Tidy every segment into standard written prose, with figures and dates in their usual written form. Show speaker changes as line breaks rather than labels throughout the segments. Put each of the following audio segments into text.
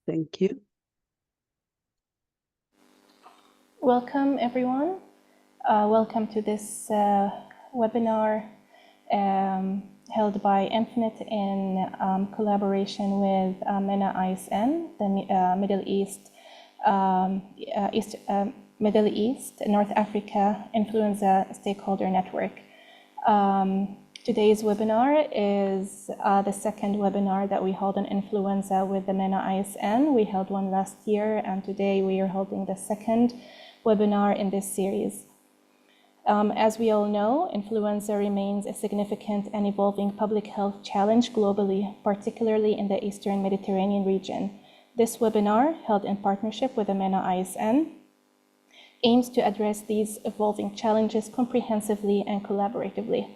Thank you.
Welcome, everyone. Welcome to this webinar held by Infinite in collaboration with MENA ISN, the Middle East, North Africa Influenza Stakeholder Network. Today's webinar is the second webinar that we hold on influenza with the MENA ISN. We held one last year, and today we are holding the second webinar in this series. As we all know, influenza remains a significant and evolving public health challenge globally, particularly in the Eastern Mediterranean region. This webinar, held in partnership with the MENA ISN, aims to address these evolving challenges comprehensively and collaboratively.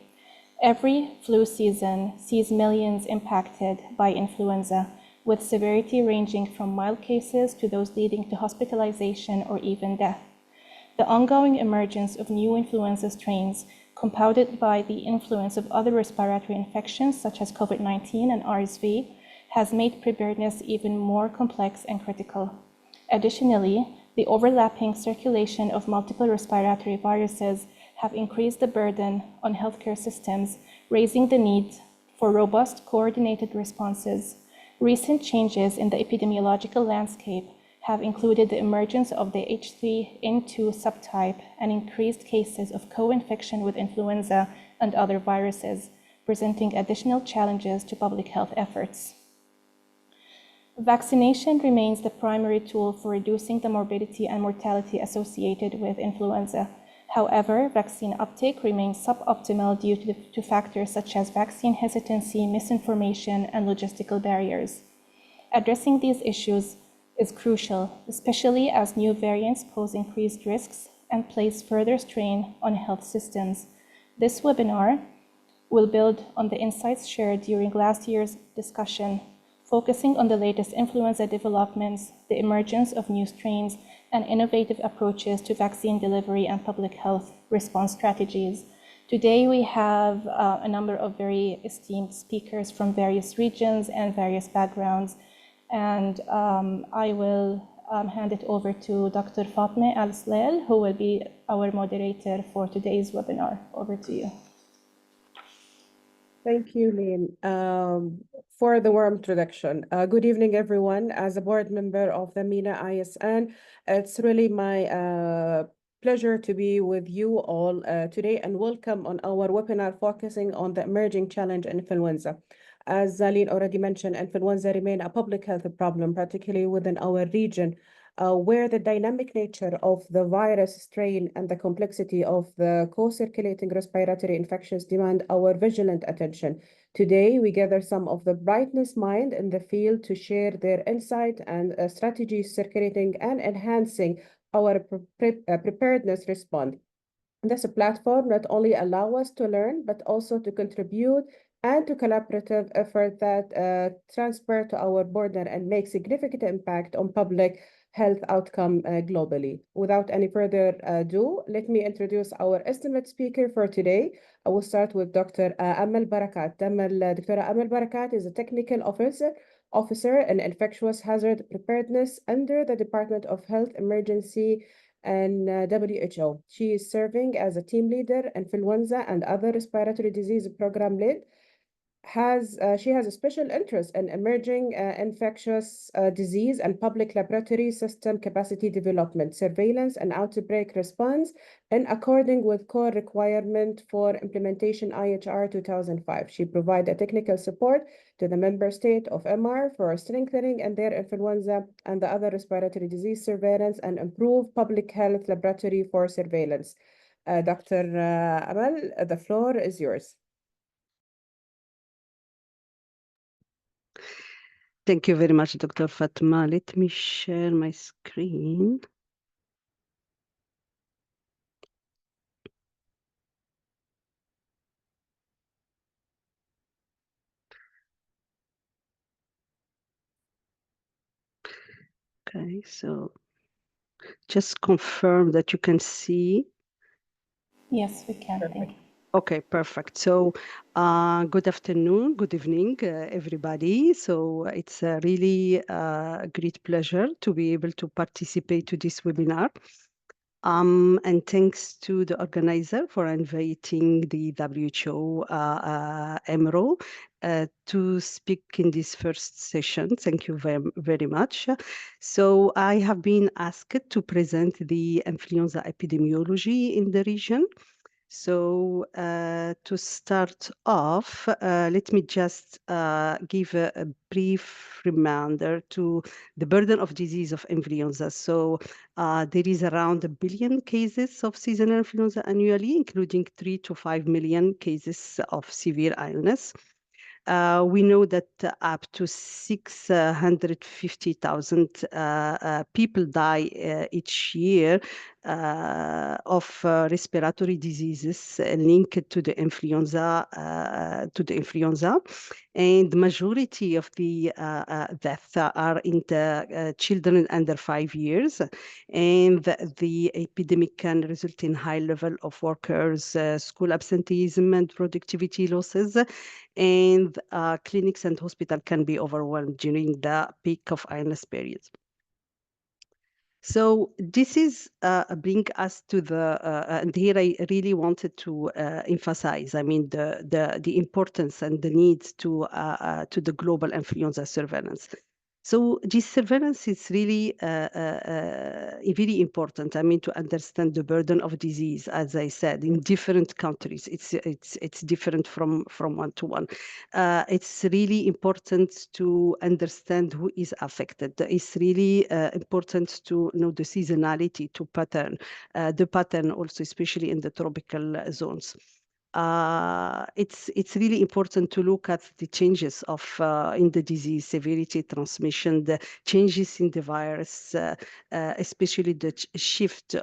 Every flu season sees millions impacted by influenza, with severity ranging from mild cases to those leading to hospitalization or even death. The ongoing emergence of new influenza strains, compounded by the influence of other respiratory infections such as COVID-19 and RSV, has made preparedness even more complex and critical. Additionally, the overlapping circulation of multiple respiratory viruses have increased the burden on healthcare systems, raising the need for robust, coordinated responses. Recent changes in the epidemiological landscape have included the emergence of the H3N2 subtype and increased cases of co-infection with influenza and other viruses, presenting additional challenges to public health efforts. Vaccination remains the primary tool for reducing the morbidity and mortality associated with influenza. However, vaccine uptake remains suboptimal due to factors such as vaccine hesitancy, misinformation, and logistical barriers. Addressing these issues is crucial, especially as new variants pose increased risks and place further strain on health systems. This webinar will build on the insights shared during last year's discussion, focusing on the latest influenza developments, the emergence of new strains, and innovative approaches to vaccine delivery and public health response strategies. Today, we have a number of very esteemed speakers from various regions and various backgrounds, and I will hand it over to Dr. Fatma Al-Slail, who will be our moderator for today's webinar. Over to you.
Thank you, Lynn, for the warm introduction. Good evening, everyone. As a board member of the MENA ISN, it's really my pleasure to be with you all today, and welcome on our webinar focusing on the emerging challenge in influenza. As Lynn already mentioned, influenza remains a public health problem, particularly within our region, where the dynamic nature of the virus strain and the complexity of the co-circulating respiratory infections demand our vigilant attention. Today, we gather some of the brightest minds in the field to share their insight and strategies circulating and enhancing our preparedness response. This platform not only allows us to learn, but also to contribute and to collaborative effort that transfer to our border and make significant impact on public health outcome globally. Without any further ado, let me introduce our esteemed speaker for today. I will start with Dr. Amal Barakat. Dr. Amal Barakat is a technical officer in infectious hazard preparedness under the Department of Health Emergency and WHO. She is serving as a team leader in influenza and other respiratory disease program lead. She has a special interest in emerging infectious disease and public laboratory system capacity development, surveillance, and outbreak response, in according with core requirement for implementation IHR 2005. She provided technical support to the member state of MR for strengthening and their influenza and the other respiratory disease surveillance and improve public health laboratory for surveillance. Dr. Amal, the floor is yours.
Thank you very much, Dr. Fatma. Let me share my screen. Okay, so just confirm that you can see.
Yes, we can. Thank you.
Okay, perfect. So, good afternoon, good evening, everybody. So it's a really great pleasure to be able to participate to this webinar. And thanks to the organizer for inviting the WHO EMRO to speak in this first session. Thank you very, very much. So I have been asked to present the influenza epidemiology in the region. So to start off, let me just give a brief reminder to the burden of disease of influenza. So there is around 1 billion cases of seasonal influenza annually, including 3 to 5 million cases of severe illness. We know that up to 650,000 people die each year of respiratory diseases linked to the influenza, and the majority of the deaths are in the children under 5 years, and the epidemic can result in high level of workers, school absenteeism and productivity losses, and clinics and hospitals can be overwhelmed during the peak of illness periods. So this is bring us to the, and here I really wanted to emphasize, I mean, the importance and the need to the global influenza surveillance. So this surveillance is really very important. I mean, to understand the burden of disease, as I said, in different countries, it's different from one to one. It's really important to understand who is affected. It's really important to know the seasonality, to pattern, the pattern also, especially in the tropical zones. It's really important to look at the changes of in the disease severity, transmission, the changes in the virus, especially the shift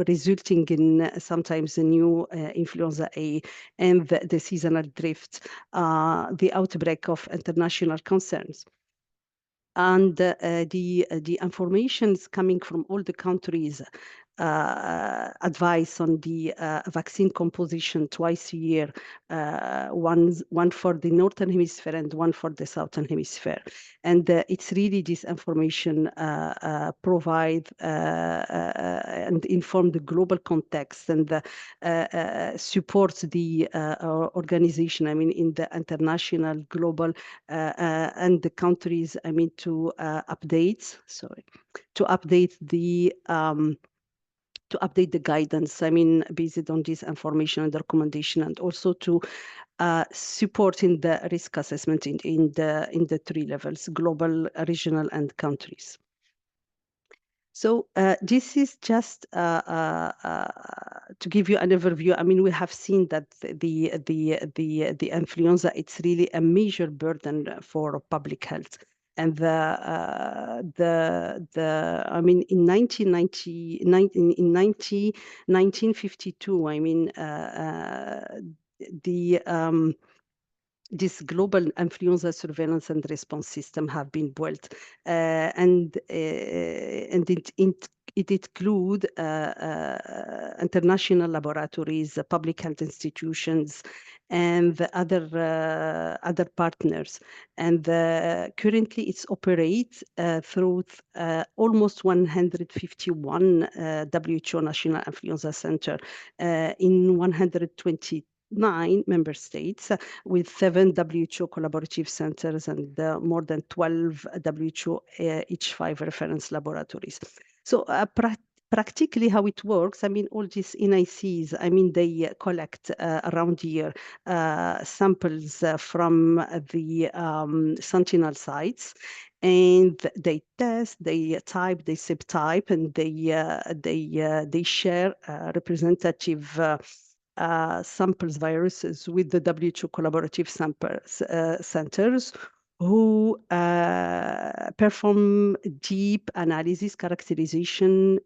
resulting in sometimes a new influenza A, and the seasonal drift, the outbreak of international concerns. And the information is coming from all the countries, advice on the vaccine composition twice a year, one for the northern hemisphere and one for the southern hemisphere. And it's really this information provide and inform the global context and support the organization, I mean, in the international, global, and the countries, I mean, to update the guidance, I mean, based on this information and recommendation, and also to support in the risk assessment in the 3 levels, global, regional, and countries. So this is just to give you an overview. I mew, we have seen that the influenza, it's really a major burden for public health. And I mean, in 1952, I mean, this global influenza surveillance and response system have been built, and it include international laboratories, public health institutions, and the other partners. And currently it's operates through almost 151 WHO National Influenza Center in 129 member states, with 7 WHO collaborative centers and more than 12 WHO H5 reference laboratories. So practically how it works, I mean, all these NICs, I mean, they collect around the year samples from the sentinel sites, and they test, they type, they subtype, and they share representative samples viruses with the WHO collaborative centers, who perform deep analysis, characterization,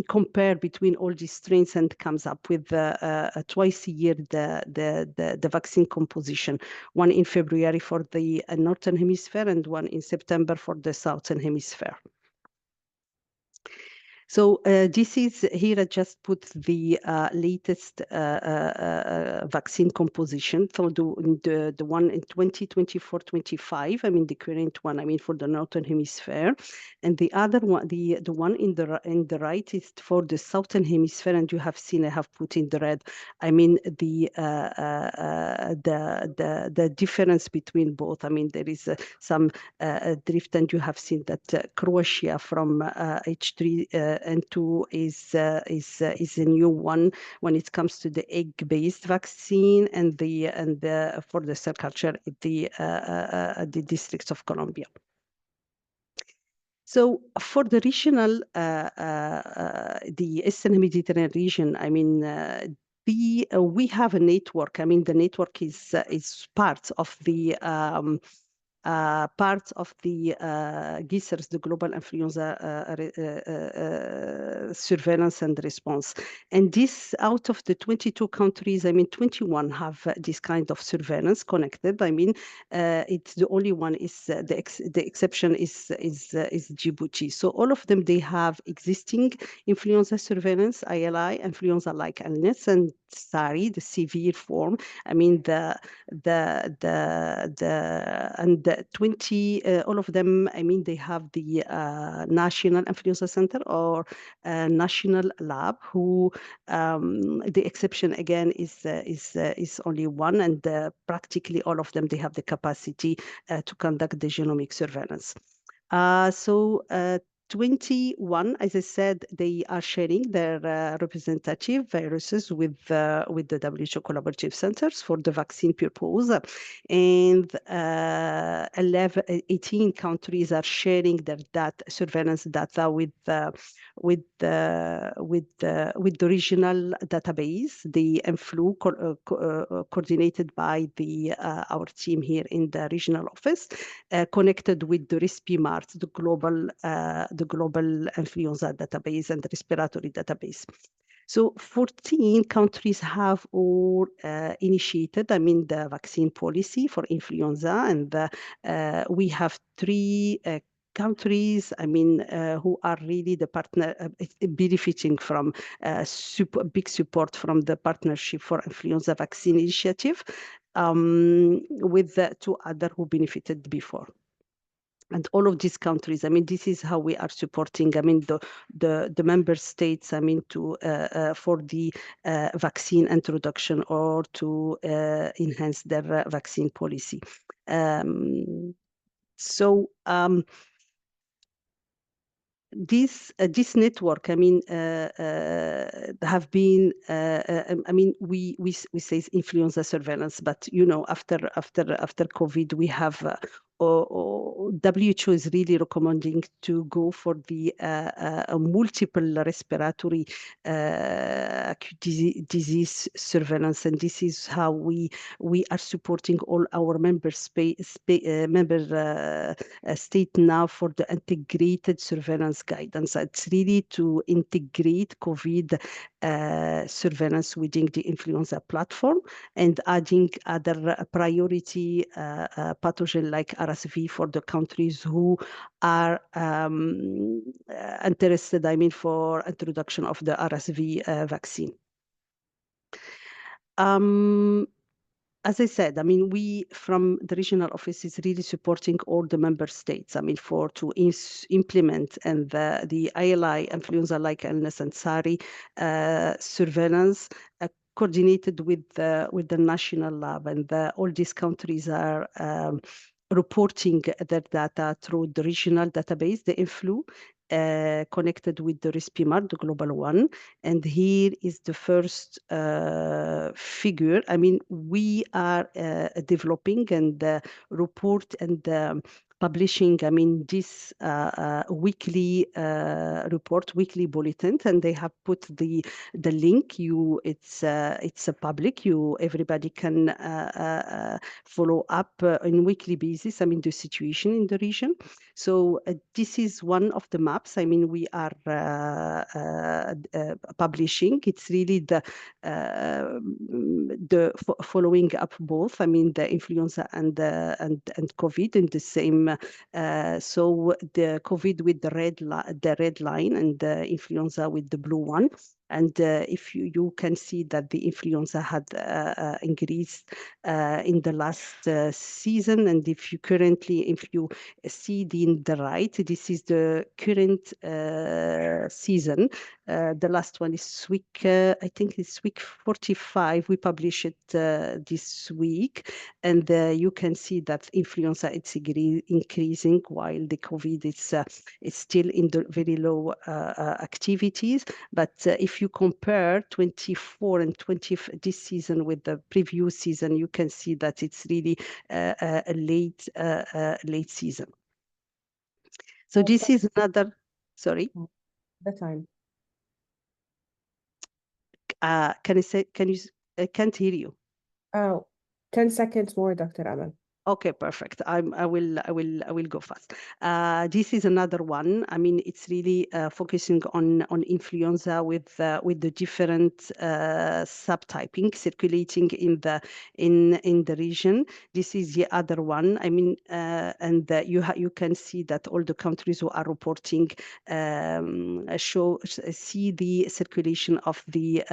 compare between all these strains, and comes up with twice a year the vaccine composition, one in February for the northern hemisphere and one in September for the southern hemisphere. So this is here. I just put the latest vaccine composition. So the one in 2024-25. I mean the current one. I mean for the northern hemisphere, and the other one, the one in the right is for the southern hemisphere. And you have seen I have put in the red. I mean the difference between both. I mean there is some drift, and you have seen that Croatia from H3N2 is a new one when it comes to the egg-based vaccine, and the for the cell culture the districts of Colombia. So for the regional, the Eastern Mediterranean region, I mean, we have a network. I mean, the network is part of the GISRS, the Global Influenza Surveillance and Response. And this, out of the 22 countries, I mean, 21 have this kind of surveillance connected. I mean, it's the only one is the exception is Djibouti. So all of them, they have existing influenza surveillance, ILI, influenza-like illness, and SARI, the severe form. I mean, and the 20, all of them, I mean, they have the National Influenza Center or National Lab, who the exception again is only one, and practically all of them, they have the capacity to conduct the genomic surveillance. So 21, as I said, they are sharing their representative viruses with the WHO collaborative centers for the vaccine purpose, and 18 countries are sharing their surveillance data with the regional database, the Influ coordinated by our team here in the regional office, connected with the RespiMart, the global influenza database and respiratory database. So 14 countries have all initiated, I mean, the vaccine policy for influenza, and we have 3 countries, I mean, who are really the partner, benefiting from big support from the Partnership for Influenza Vaccine Initiative, with 2 other who benefited before. And all of these countries, I mean, this is how we are supporting, I mean, the member states, I mean, to for the vaccine introduction or to enhance their vaccine policy. This network, I mean, have been, I mean, we say influenza surveillance, but you know, after COVID, we have WHO is really recommending to go for the multiple respiratory acute disease surveillance, and this is how we are supporting all our member state now for the integrated surveillance guidance. It's really to integrate COVID surveillance within the influenza platform, and adding other priority pathogen like RSV for the countries who are interested, I mean, for introduction of the RSV vaccine. As I said, I mean, we from the regional office is really supporting all the member states, I mean, to implement and the ILI, influenza-like illness, and SARI surveillance, coordinated with the national lab, and all these countries are reporting their data through the regional database, the Influ, connected with the RespiMart, the global one. And here is the first figure. I mean, we are developing and report and publishing, I mean, this weekly report, weekly bulletin, and they have put the link. It's a public. Everybody can follow up on weekly basis, I mean, the situation in the region. So this is one of the maps, I mean, we are publishing. It's really the following up both, I mean, the influenza and COVID in the same same. So the COVID with the red line and the influenza with the blue one. And if you can see that the influenza had increased in the last season. And if you see in the right, this is the current season. The last one is week, I think it's week 45. We publish it this week. And you can see that influenza it's increasing while the COVID is still in the very low activities. But if you compare 24 and 20 this season with the previous season, you can see that it's really a late season. So this is another. Sorry.
The time.
Can I say? Can you? I can't hear you.
10 seconds more, Dr. Amal.
Okay, perfect. I will go fast. This is another one. I mean, it's really focusing on influenza with the different subtyping circulating in the region. This is the other one. I mean, and you can see that all the countries who are reporting see the circulation of the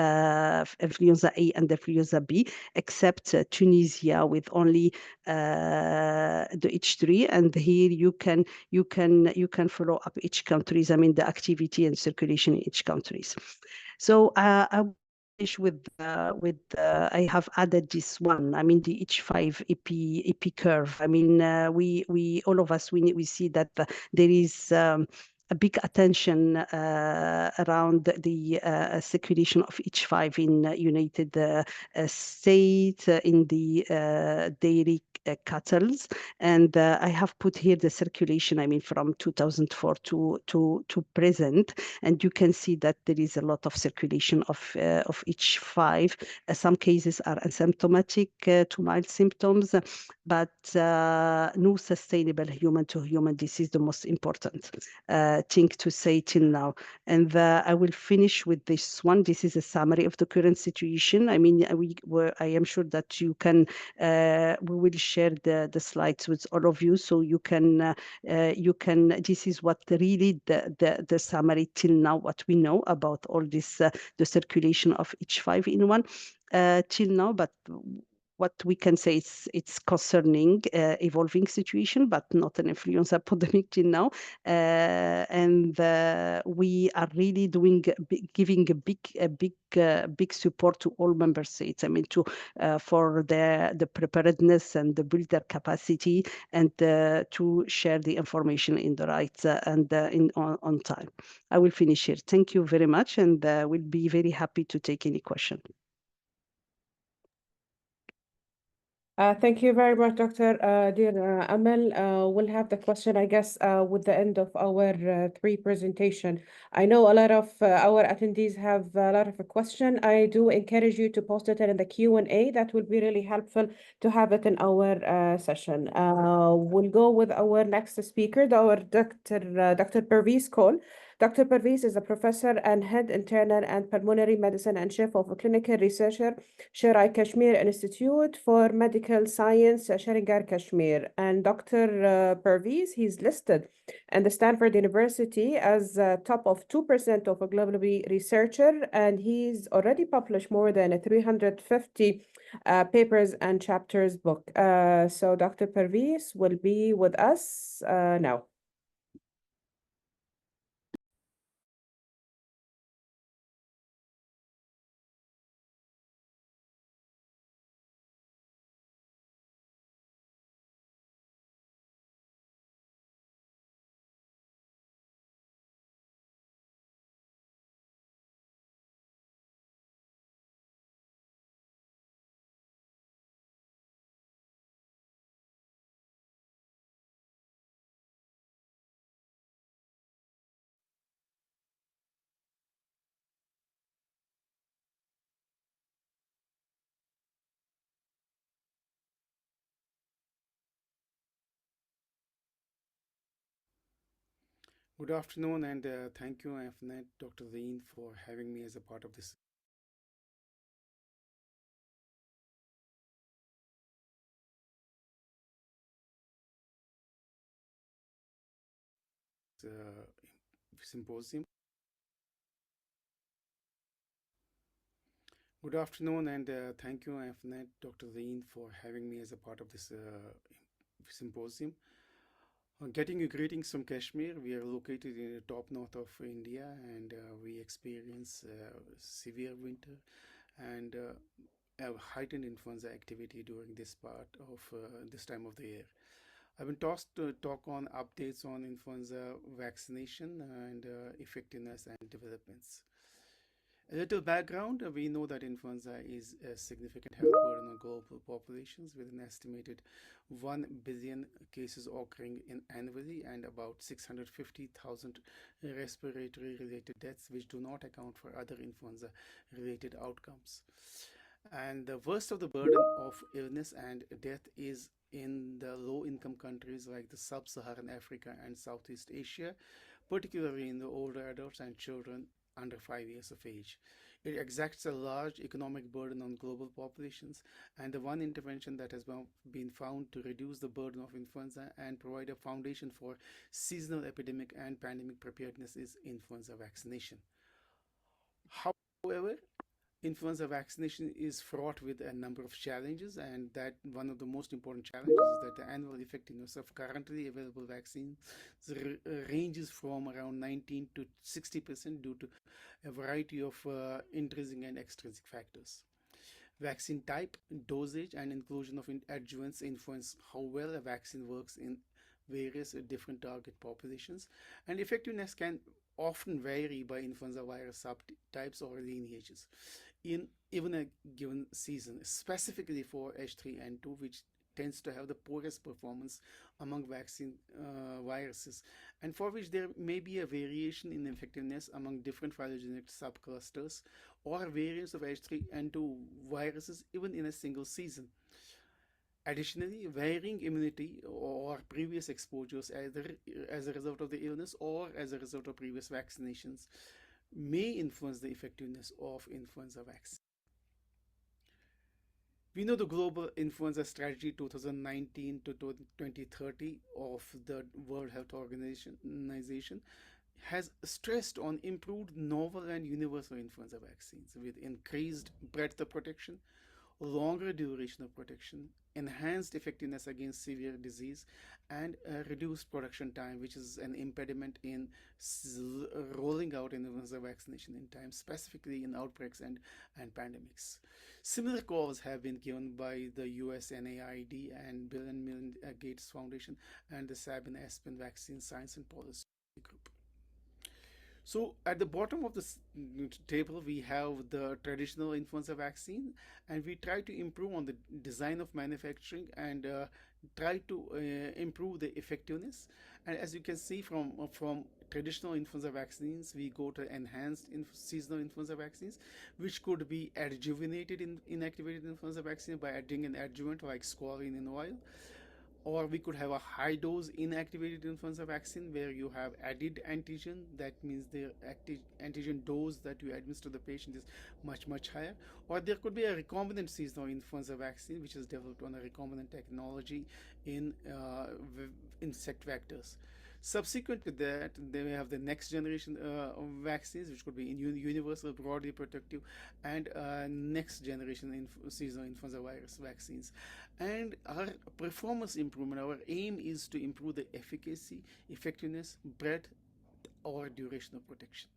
influenza A and influenza B, except Tunisia with only the H3. And here you can follow up each countries. I mean, the activity and circulation in each countries. So I will finish with I have added this one. I mean, the H5 EP curve. I mean, we all of us we see that there is a big attention around the circulation of H5 in United States, in the dairy cattle. And I have put here the circulation, I mean, from 2004 to present. And you can see that there is a lot of circulation of H5. Some cases are asymptomatic to mild symptoms, but no sustainable human to human. This is the most important thing to say till now. And I will finish with this one. This is a summary of the current situation. I mean, I am sure that you can, we will share the slides with all of you, so you can, this is what really the summary till now, what we know about all this, the circulation of H5N1 till now. But what we can say is it's concerning evolving situation, but not an influenza epidemic till now. And we are really giving a big support to all member states. I mean, for the preparedness and the build their capacity, and to share the information in the right and on time. I will finish here. Thank you very much, and we'll be very happy to take any question.
Thank you very much, Dr. Dear Amal. We'll have the question, I guess, with the end of our three presentation. I know a lot of our attendees have a lot of a question. I do encourage you to post it in the Q&A. That will be really helpful to have it in our session. We'll go with our next speaker, our Dr. Pervez Cole. Dr. Pervez is a professor and head internal and pulmonary medicine and chief of a clinical researcher, Sherai Kashmir Institute for Medical Science, Sheringar, Kashmir. And Dr. Pervez, he's listed in the Stanford University as top of 2% of a globally researcher, and he's already published more than 350 papers and chapters book. So Dr. Pervez will be with us now.
Good afternoon, and thank you, Afnet, Dr. Zeen, for having me as a part of this symposium. Good afternoon, and thank you, Afnet, Dr. Zeen, for having me as a part of this symposium. Getting you greetings from Kashmir. We are located in the top north of India, and we experience severe winter and heightened influenza activity during this part of this time of the year. I've been tasked to talk on updates on influenza vaccination and effectiveness and developments. A little background, we know that influenza is a significant health burden on global populations with an estimated 1 billion cases occurring in annually and about 650,000 respiratory related deaths, which do not account for other influenza related outcomes. And the worst of the burden of illness and death is in the low income countries like the sub-Saharan Africa and Southeast Asia, particularly in the older adults and children under 5 years of age. It exacts a large economic burden on global populations, and the one intervention that has been found to reduce the burden of influenza and provide a foundation for seasonal epidemic and pandemic preparedness is influenza vaccination. However, influenza vaccination is fraught with a number of challenges, and that one of the most important challenges is that the annual effectiveness of currently available vaccines ranges from around 19 to 60% due to a variety of intrinsic and extrinsic factors. Vaccine type, dosage, and inclusion of adjuvants influence how well a vaccine works in various different target populations, and effectiveness can often vary by influenza virus subtypes or lineages in even a given season, specifically for H3N2, which tends to have the poorest performance among vaccine viruses, and for which there may be a variation in effectiveness among different phylogenetic subclusters or variants of H3N2 viruses even in a single season. Additionally, varying immunity or previous exposures, either as a result of the illness or as a result of previous vaccinations, may influence the effectiveness of influenza vaccine. We know the Global Influenza Strategy 2019 to 2030 of the World Health Organization has stressed on improved novel and universal influenza vaccines with increased breadth of protection, longer duration of protection, enhanced effectiveness against severe disease, and reduced production time, which is an impediment in rolling out influenza vaccination in time, specifically in outbreaks and pandemics. Similar calls have been given by the US NIAID and Bill and Melinda Gates Foundation and the Sabin Aspen Vaccine Science and Policy Group. So at the bottom of this table, we have the traditional influenza vaccine, and we try to improve on the design of manufacturing and try to improve the effectiveness. And as you can see from traditional influenza vaccines, we go to enhanced seasonal influenza vaccines, which could be adjuvated in inactivated influenza vaccine by adding an adjuvant like squalene in oil. Or we could have a high dose inactivated influenza vaccine where you have added antigen. That means the antigen dose that you administer to the patient is much higher. Or there could be a recombinant seasonal influenza vaccine, which is developed on a recombinant technology in insect vectors. Subsequent to that, they have the next generation vaccines, which could be universal, broadly protective, and next generation seasonal influenza virus vaccines. And our performance improvement, our aim is to improve the efficacy, effectiveness, breadth, or duration of protection.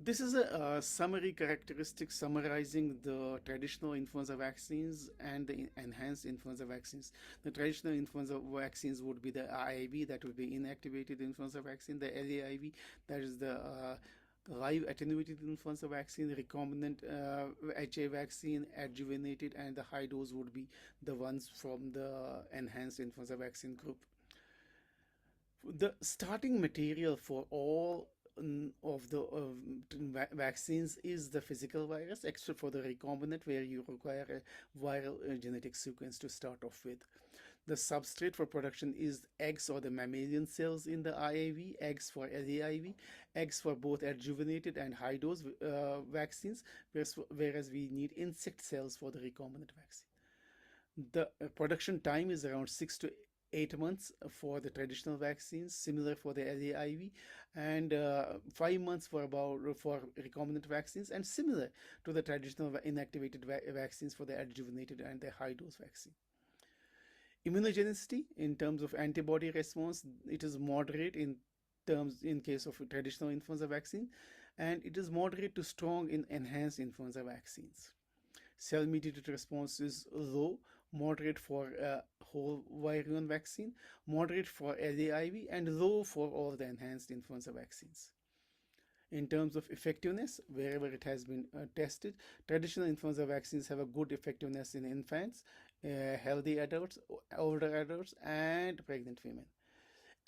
This is a summary characteristic summarizing the traditional influenza vaccines and the enhanced influenza vaccines. The traditional influenza vaccines would be the IIV, that would be inactivated influenza vaccine, the LAIV, that is the live attenuated influenza vaccine, recombinant HA vaccine, adjuvated, and the high dose would be the ones from the enhanced influenza vaccine group. The starting material for all of the vaccines is the physical virus, except for the recombinant, where you require a viral genetic sequence to start off with. The substrate for production is eggs or the mammalian cells in the IAV, eggs for LAIV, eggs for both adjuvated and high dose vaccines, whereas we need insect cells for the recombinant vaccine. The production time is around 6 to 8 months for the traditional vaccines, similar for the LAIV, and 5 months for recombinant vaccines, and similar to the traditional inactivated vaccines for the adjuvanted and the high dose vaccine. Immunogenicity in terms of antibody response, it is moderate in case of traditional influenza vaccine, and it is moderate to strong in enhanced influenza vaccines. Cell mediated response is low, moderate for whole virion vaccine, moderate for LAIV, and low for all the enhanced influenza vaccines. In terms of effectiveness, wherever it has been tested, traditional influenza vaccines have a good effectiveness in infants, healthy adults, older adults, and pregnant women.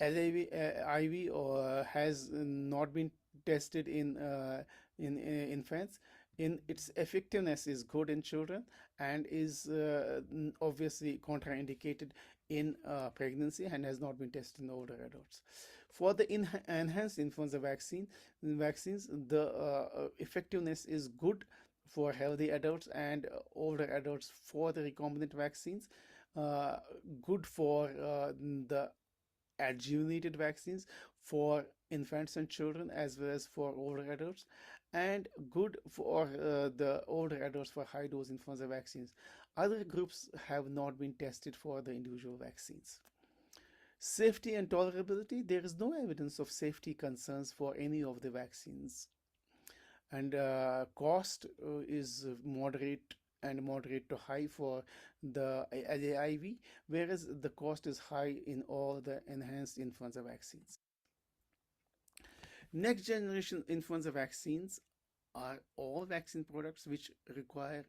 LAIV has not been tested in infants. In its effectiveness is good in children and is obviously contraindicated in pregnancy and has not been tested in older adults. For the enhanced influenza vaccines, the effectiveness is good for healthy adults and older adults for the recombinant vaccines, good for the adjuvanted vaccines for infants and children as well as for older adults, and good for the older adults for high dose influenza vaccines. Other groups have not been tested for the individual vaccines. Safety and tolerability, there is no evidence of safety concerns for any of the vaccines. And cost is moderate to high for the LAIV, whereas the cost is high in all the enhanced influenza vaccines. Next generation influenza vaccines are all vaccine products which require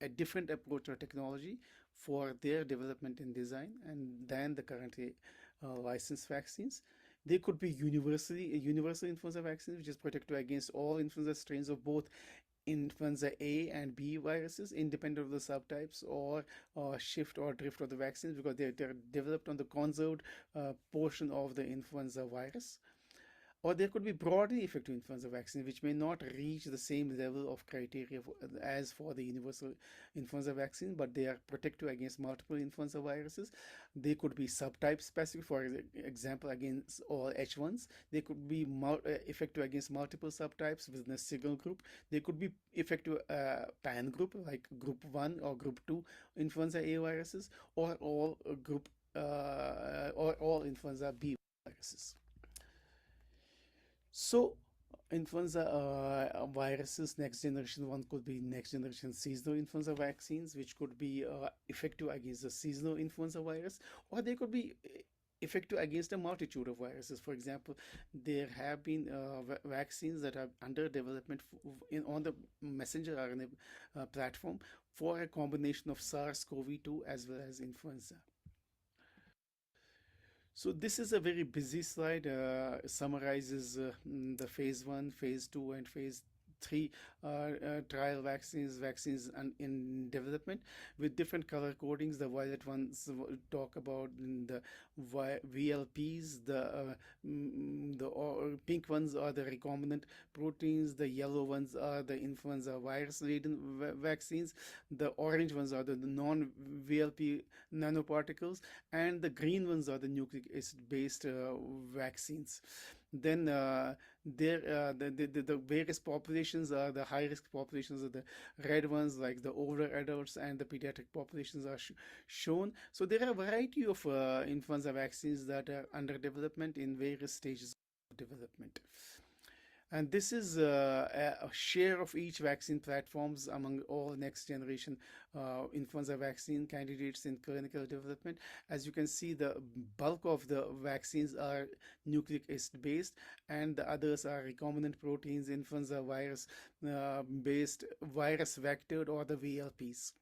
a different approach or technology for their development and design and than the currently licensed vaccines. They could be universal influenza vaccines, which is protective against all influenza strains of both influenza A and B viruses, independent of the subtypes or shift or drift of the vaccines, because they're developed on the conserved portion of the influenza virus. Or there could be broadly effective influenza vaccines which may not reach the same level of criteria as for the universal influenza vaccine, but they are protective against multiple influenza viruses. They could be subtype specific, for example, against all H1s. They could be effective against multiple subtypes within a single group. They could be effective pan group, like group 1 or group 2 influenza A viruses, or all or all influenza B viruses. So, influenza viruses, next generation one could be next generation seasonal influenza vaccines, which could be effective against the seasonal influenza virus, or they could be effective against a multitude of viruses. For example, there have been vaccines that are under development on the messenger RNA platform for a combination of SARS-CoV-2 as well as influenza. So this is a very busy slide, summarizes the phase 1, phase 2, and phase 3 trial vaccines in development with different color codings. The violet ones talk about the VLPs, the pink ones are the recombinant proteins, the yellow ones are the influenza virus-laden vaccines, the orange ones are the non-VLP nanoparticles, and the green ones are the nucleic acid-based vaccines. Then the various populations are the high-risk populations are the red ones, like the older adults, and the pediatric populations are shown. So there are a variety of influenza vaccines that are under development in various stages of development. And this is a share of each vaccine platforms among all next generation influenza vaccine candidates in clinical development. As you can see, the bulk of the vaccines are nucleic acid based, and the others are recombinant proteins, influenza virus based, virus vectored, or the VLPs.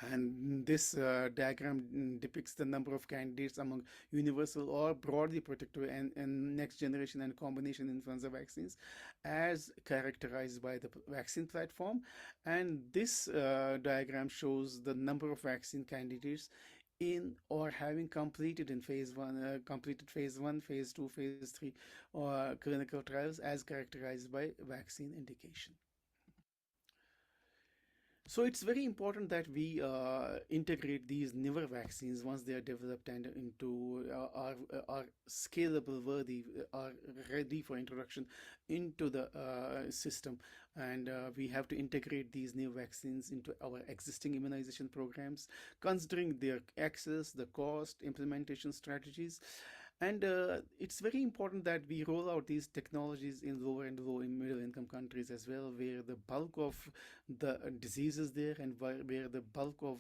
And this diagram depicts the number of candidates among universal or broadly protective and next generation and combination influenza vaccines as characterized by the vaccine platform. And this diagram shows the number of vaccine candidates in or having completed in phase 1, phase 2, phase 3 clinical trials as characterized by vaccine indication. So it's very important that we integrate these newer vaccines once they are developed and into our scalable, worthy, are ready for introduction into the system, and we have to integrate these new vaccines into our existing immunization programs, considering their access, the cost, implementation strategies, and it's very important that we roll out these technologies in lower and low in middle income countries as well, where the bulk of the diseases there, and where the bulk of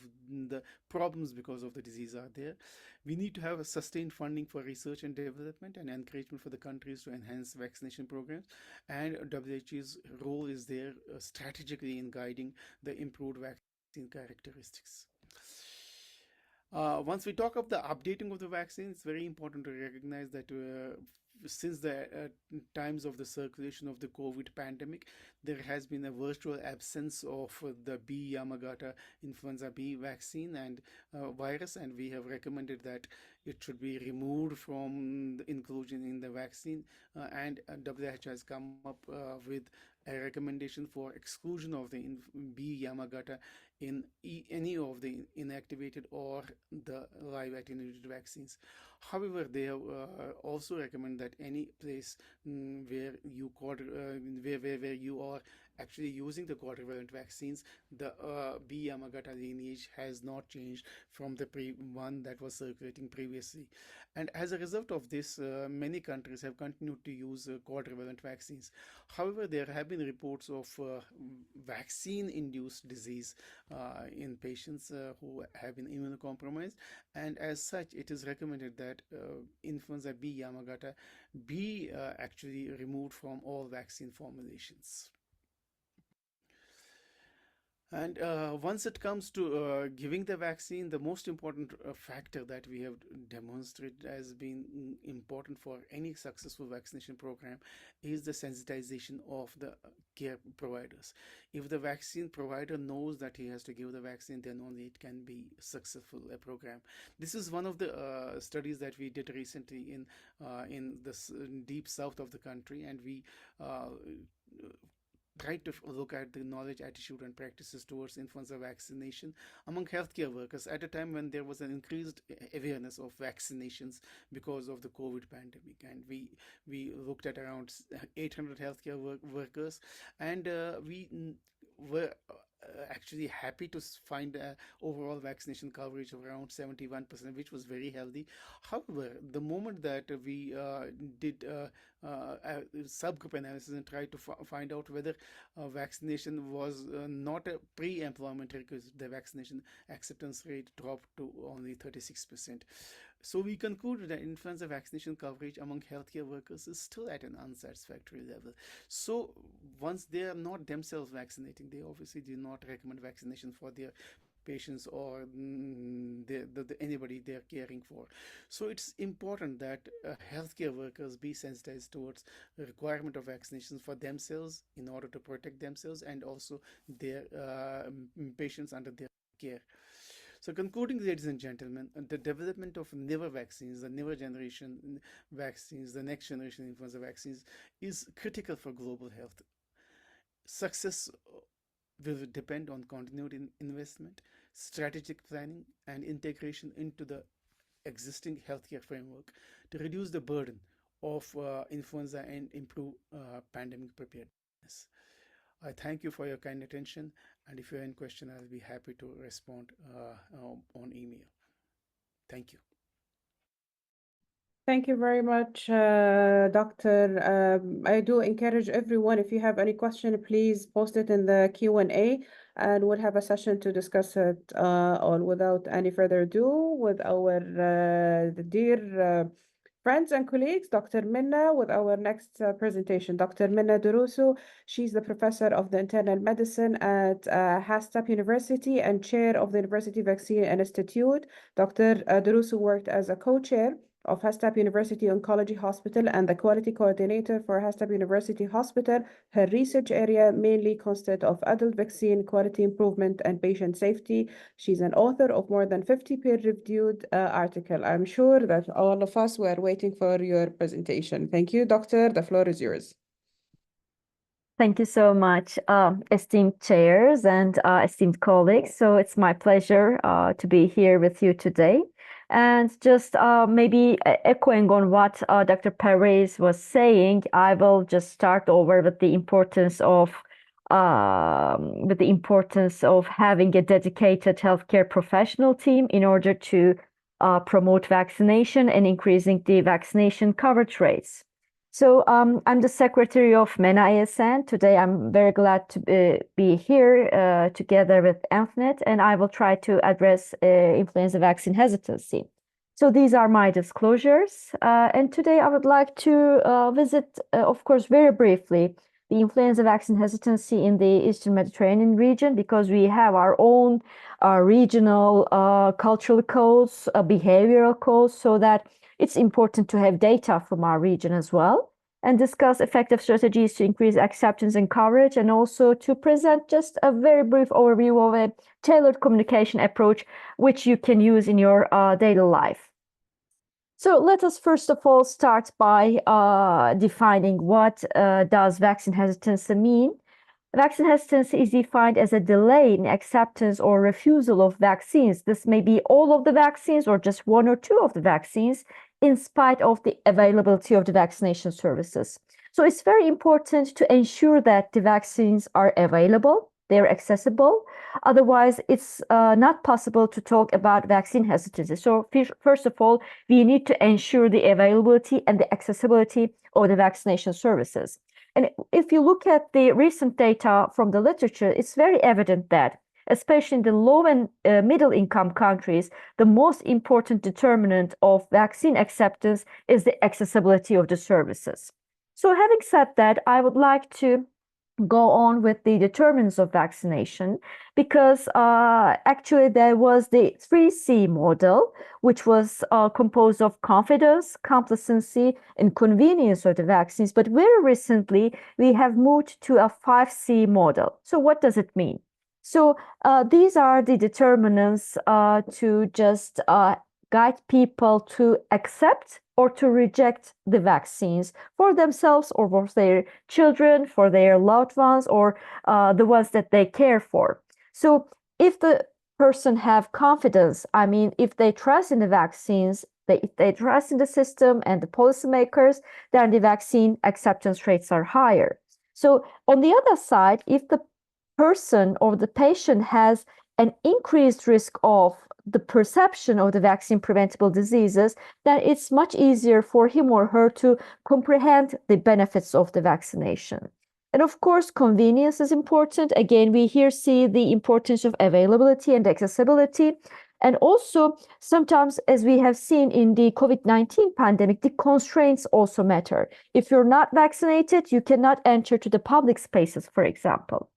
the problems because of the disease are there. We need to have a sustained funding for research and development and encouragement for the countries to enhance vaccination programs. And WHO's role is there strategically in guiding the improved vaccine characteristics. Once we talk of the updating of the vaccine, it's very important to recognize that since the times of the circulation of the COVID pandemic, there has been a virtual absence of the B Yamagata influenza B vaccine and virus, and we have recommended that it should be removed from the inclusion in the vaccine. And WHO has come up with a recommendation for exclusion of the B Yamagata in any of the inactivated or the live attenuated vaccines. However, they have also recommend that any place where you where you are actually using the quadrivalent vaccines, the B Yamagata lineage has not changed from the one that was circulating previously. And as a result of this, many countries have continued to use quadrivalent vaccines. However, there have been reports of vaccine-induced disease in patients who have been immunocompromised, and as such, it is recommended that influenza B Yamagata be actually removed from all vaccine formulations. And once it comes to giving the vaccine, the most important factor that we have demonstrated as being important for any successful vaccination program is the sensitization of the care providers. If the vaccine provider knows that he has to give the vaccine, then only it can be successful a program. This is one of the studies that we did recently in the deep south of the country, and we tried to look at the knowledge, attitude, and practices towards influenza vaccination among healthcare workers at a time when there was an increased awareness of vaccinations because of the COVID pandemic. And we looked at around 800 healthcare workers, and we were actually happy to find overall vaccination coverage of around 71%, which was very healthy. However, the moment that we did subgroup analysis and tried to find out whether vaccination was not a pre-employment requisite, the vaccination acceptance rate dropped to only 36%. So we concluded that influenza vaccination coverage among healthcare workers is still at an unsatisfactory level. So once they are not themselves vaccinating, they obviously do not recommend vaccination for their patients or anybody they're caring for. So it's important that healthcare workers be sensitized towards the requirement of vaccinations for themselves in order to protect themselves and also their patients under their care. So, concluding, ladies and gentlemen, the development of newer vaccines, the newer generation vaccines, the next generation influenza vaccines is critical for global health. Success will depend on continued investment, strategic planning, and integration into the existing healthcare framework to reduce the burden of influenza and improve pandemic preparedness. I thank you for your kind attention, and if you have any question, I'll be happy to respond on email. Thank you.
Thank you very much, Doctor. I do encourage everyone, if you have any question, please post it in the Q&A, and we'll have a session to discuss it on without any further ado with our dear friends and colleagues, Dr. Minna, with our next presentation. Dr. Minna Durusu, she's the professor of the internal medicine at Hastap University and chair of the University Vaccine Institute. Dr. Durusu worked as a co-chair of Hastap University Oncology Hospital and the quality coordinator for Hastap University Hospital. Her research area mainly consists of adult vaccine quality improvement and patient safety. She's an author of more than 50 peer-reviewed articles. I'm sure that all of us were waiting for your presentation. Thank you, Doctor. The floor is yours.
Thank you so much, esteemed chairs and esteemed colleagues. So it's my pleasure to be here with you today. And just maybe echoing on what Dr. Perez was saying, I will just start over with the importance of having a dedicated healthcare professional team in order to promote vaccination and increasing the vaccination coverage rates. So I'm the secretary of MENA ISN. Today, I'm very glad to be here together with AMFNet, and I will try to address influenza vaccine hesitancy. So these are my disclosures. And today I would like to visit, of course, very briefly, the influenza vaccine hesitancy in the Eastern Mediterranean region, because we have our own regional cultural codes, behavioral codes, so that it's important to have data from our region as well, and discuss effective strategies to increase acceptance and coverage, and also to present just a very brief overview of a tailored communication approach which you can use in your daily life. So let us first of all start by defining what does vaccine hesitancy mean. Vaccine hesitancy is defined as a delay in acceptance or refusal of vaccines. This may be all of the vaccines or just one or two of the vaccines, in spite of the availability of the vaccination services. So it's very important to ensure that the vaccines are available, they're accessible. Otherwise, it's not possible to talk about vaccine hesitancy. So first of all, we need to ensure the availability and the accessibility of the vaccination services. And if you look at the recent data from the literature, it's very evident that, especially in the low and middle income countries, the most important determinant of vaccine acceptance is the accessibility of the services. So having said that, I would like to go on with the determinants of vaccination, because actually there was the 3C model, which was composed of confidence, complacency, and convenience of the vaccines. But very recently, we have moved to a 5C model. So what does it mean? So these are the determinants to just guide people to accept or to reject the vaccines for themselves or for their children, for their loved ones, or the ones that they care for. So if the person have confidence, I mean, if they trust in the vaccines, if they trust in the system and the policymakers, then the vaccine acceptance rates are higher. So on the other side, if the person or the patient has an increased risk of the perception of the vaccine preventable diseases, then it's much easier for him or her to comprehend the benefits of the vaccination. And of course, convenience is important. Again, we here see the importance of availability and accessibility. And also, sometimes, as we have seen in the COVID-19 pandemic, the constraints also matter. If you're not vaccinated, you cannot enter to the public spaces, for example.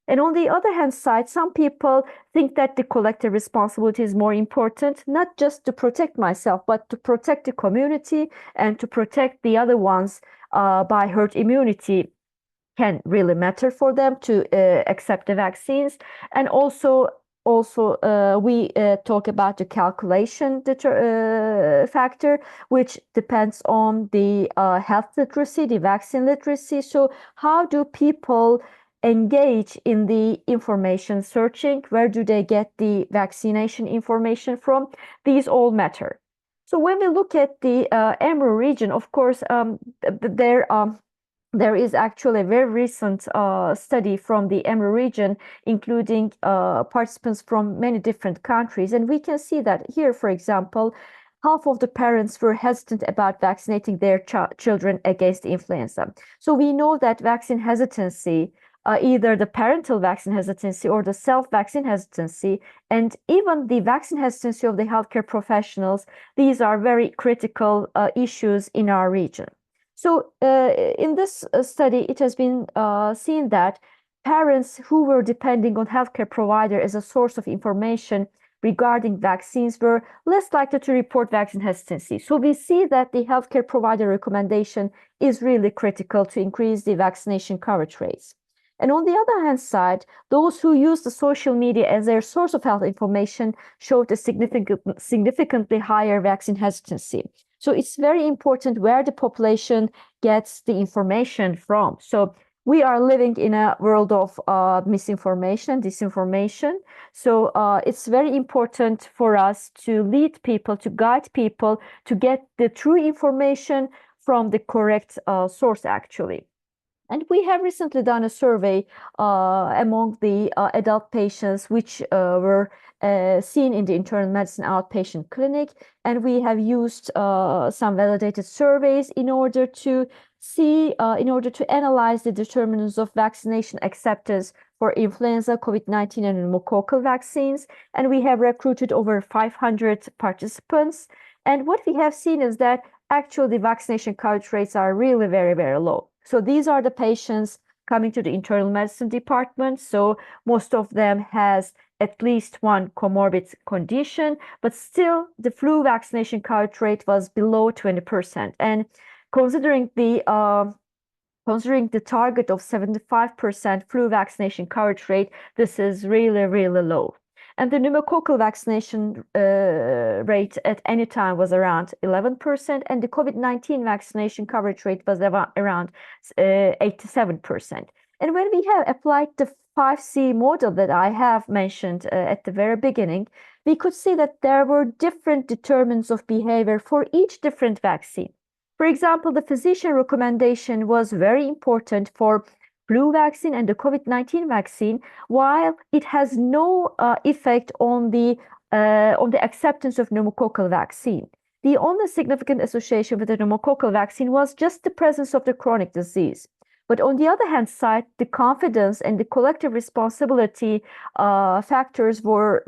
And on the other hand side, some people think that the collective responsibility is more important, not just to protect myself, but to protect the community and to protect the other ones by herd immunity can really matter for them to accept the vaccines. And also we talk about the calculation factor, which depends on the health literacy, the vaccine literacy. So how do people engage in the information searching? Where do they get the vaccination information from? These all matter. So when we look at the EMRO region, of course, there is actually a very recent study from the EMRO region, including participants from many different countries. And we can see that here, for example, half of the parents were hesitant about vaccinating their children against influenza. So we know that vaccine hesitancy, either the parental vaccine hesitancy or the self-vaccine hesitancy, and even the vaccine hesitancy of the healthcare professionals, these are very critical issues in our region. So in this study, it has been seen that parents who were depending on healthcare provider as a source of information regarding vaccines were less likely to report vaccine hesitancy. So we see that the healthcare provider recommendation is really critical to increase the vaccination coverage rates. And on the other hand side, those who use the social media as their source of health information showed a significantly higher vaccine hesitancy. So it's very important where the population gets the information from. So we are living in a world of misinformation, disinformation. So it's very important for us to lead people, to guide people, to get the true information from the correct source, actually. And we have recently done a survey among the adult patients which were seen in the internal medicine outpatient clinic. And we have used some validated surveys in order to analyze the determinants of vaccination acceptance for influenza, COVID-19, and pneumococcal vaccines. And we have recruited over 500 participants. And what we have seen is that actually the vaccination coverage rates are really very, very low. So these are the patients coming to the internal medicine department. So most of them has at least one comorbid condition, but still the flu vaccination coverage rate was below 20%. And considering the target of 75% flu vaccination coverage rate, this is really, really low. And the pneumococcal vaccination rate at any time was around 11%, and the COVID-19 vaccination coverage rate was around 87%. And when we have applied the 5C model that I have mentioned at the very beginning, we could see that there were different determinants of behavior for each different vaccine. For example, the physician recommendation was very important for flu vaccine and the COVID-19 vaccine, while it has no effect on the acceptance of pneumococcal vaccine. The only significant association with the pneumococcal vaccine was just the presence of the chronic disease. But on the other hand side, the confidence and the collective responsibility factors were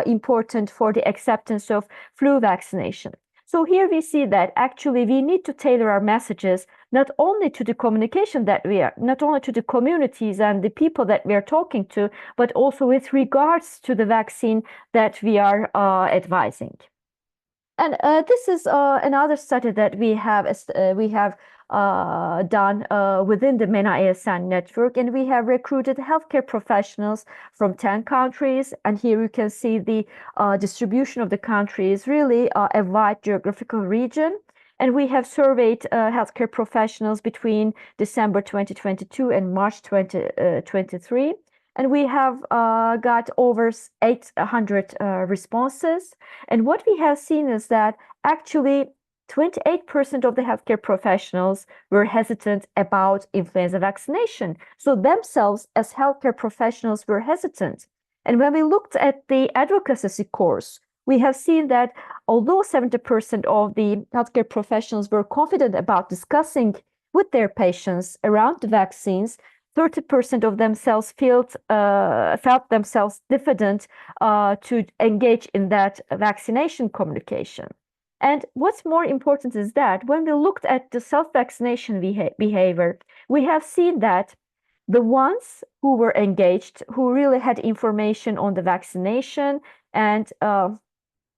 important for the acceptance of flu vaccination. So here we see that actually we need to tailor our messages not only to the communication that not only to the communities and the people that we are talking to, but also with regards to the vaccine that we are advising. And this is another study that we have done within the MENA-ASN network, and we have recruited healthcare professionals from 10 countries. And here you can see the distribution of the countries, really a wide geographical region. And we have surveyed healthcare professionals between December 2022 and March 2023. And we have got over 800 responses. And what we have seen is that actually 28% of the healthcare professionals were hesitant about influenza vaccination. So themselves as healthcare professionals were hesitant. And when we looked at the advocacy scores, we have seen that although 70% of the healthcare professionals were confident about discussing with their patients around the vaccines, 30% of themselves felt themselves diffident to engage in that vaccination communication. And what's more important is that when we looked at the self-vaccination behavior, we have seen that the ones who were engaged, who really had information on the vaccination and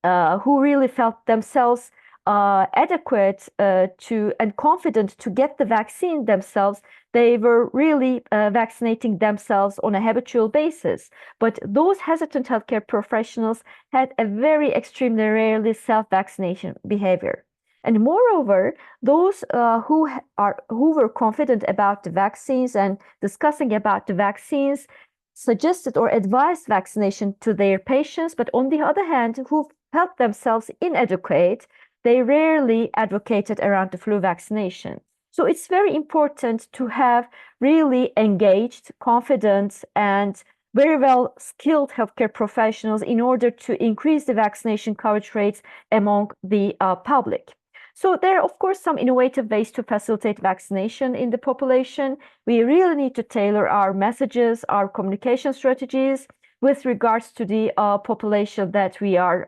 who really felt themselves adequate and confident to get the vaccine themselves, they were really vaccinating themselves on a habitual basis. But those hesitant healthcare professionals had a very extremely rarely self-vaccination behavior. And moreover, those who were confident about the vaccines and discussing about the vaccines suggested or advised vaccination to their patients, but on the other hand, who felt themselves inadequate, they rarely advocated around the flu vaccination. So it's very important to have really engaged, confident, and very well skilled healthcare professionals in order to increase the vaccination coverage rates among the public. So there are, of course, some innovative ways to facilitate vaccination in the population. We really need to tailor our messages, our communication strategies with regards to the population that we are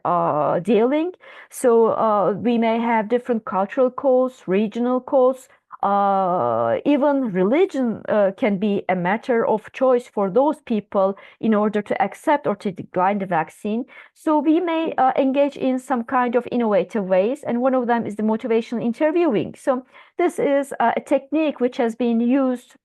dealing. So we may have different cultural codes, regional codes, even religion can be a matter of choice for those people in order to accept or to decline the vaccine. So we may engage in some kind of innovative ways, and one of them is the motivational interviewing. So this is a technique which has been used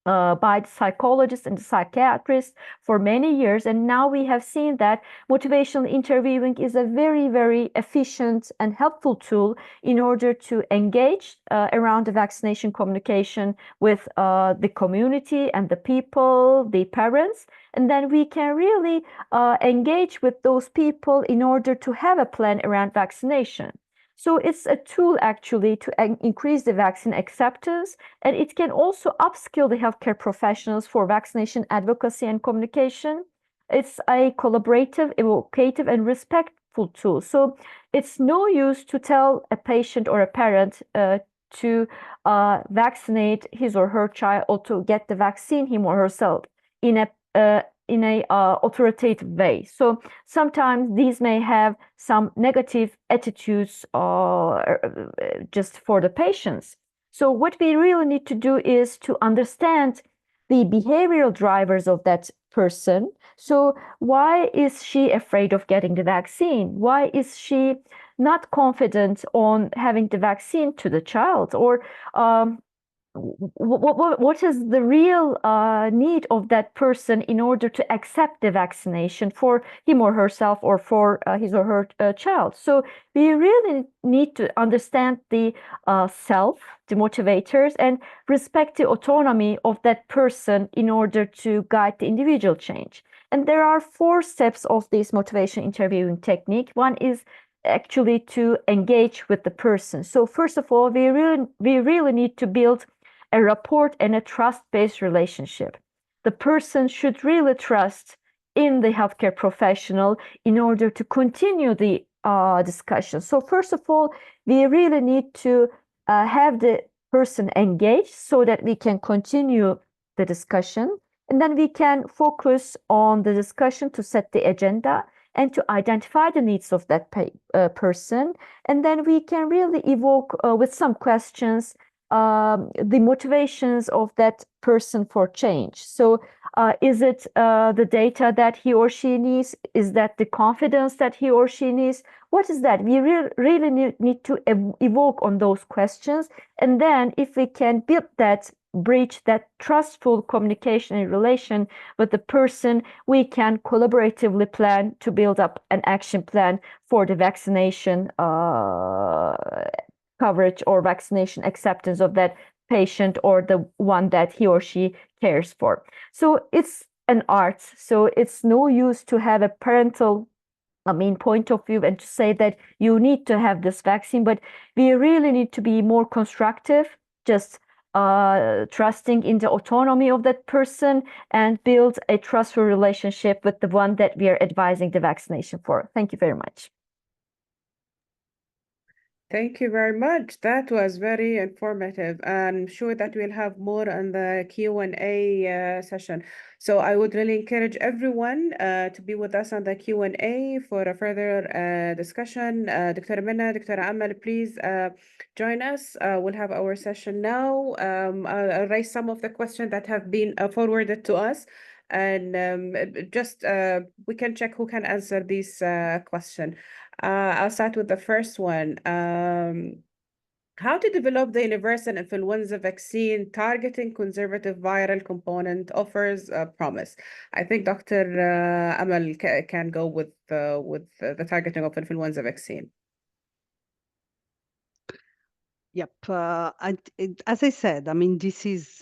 by the psychologists and the psychiatrists for many years. And now we have seen that motivational interviewing is a very, very efficient and helpful tool in order to engage around the vaccination communication with the community and the people, the parents. And then we can really engage with those people in order to have a plan around vaccination. So it's a tool actually to increase the vaccine acceptance, and it can also upskill the healthcare professionals for vaccination advocacy and communication. It's a collaborative, evocative, and respectful tool. So it's no use to tell a patient or a parent to vaccinate his or her child or to get the vaccine him or herself in a authoritative way. So sometimes these may have some negative attitudes just for the patients. So what we really need to do is to understand the behavioral drivers of that person. So why is she afraid of getting the vaccine? Why is she not confident on having the vaccine to the child? Or what is the real need of that person in order to accept the vaccination for him or herself or for his or her child? So we really need to understand the self, the motivators, and respect the autonomy of that person in order to guide the individual change. And there are 4 steps of this motivation interviewing technique. One is actually to engage with the person. So first of all, we really need to build a rapport and a trust-based relationship. The person should really trust in the healthcare professional in order to continue the discussion. So first of all, we really need to have the person engaged so that we can continue the discussion. And then we can focus on the discussion to set the agenda and to identify the needs of that person. And then we can really evoke with some questions the motivations of that person for change. So is it the data that he or she needs? Is that the confidence that he or she needs? What is that? We really need to evoke on those questions. And then if we can build that bridge, that trustful communication and relation with the person, we can collaboratively plan to build up an action plan for the vaccination coverage or vaccination acceptance of that patient or the one that he or she cares for. So it's an art. So it's no use to have a parental point of view and to say that you need to have this vaccine, but we really need to be more constructive, just trusting in the autonomy of that person and build a trustful relationship with the one that we are advising the vaccination for. Thank you very much.
Thank you very much. That was very informative. I'm sure that we'll have more on the Q&A session. So I would really encourage everyone to be with us on the Q&A for a further discussion. Dr. Minna, Dr. Amal, please join us. We'll have our session now. I'll raise some of the questions that have been forwarded to us. And just we can check who can answer these questions. I'll start with the first one. How to develop the universal influenza vaccine targeting conservative viral component offers promise? I think Dr. Amal can go with the targeting of influenza vaccine.
Yep. As I said, this is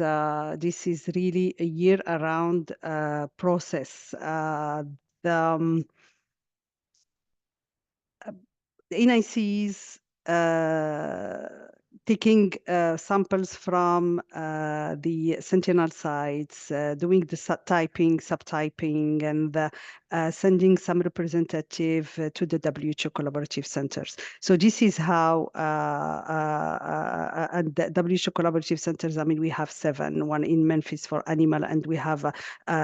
really a year-round process. The NICs taking samples from the Sentinel sites, doing the subtyping, and sending some representative to the WHO collaborative centers. So this is how, and the WHO collaborative centers, we have 7, one in Memphis for animal, and we have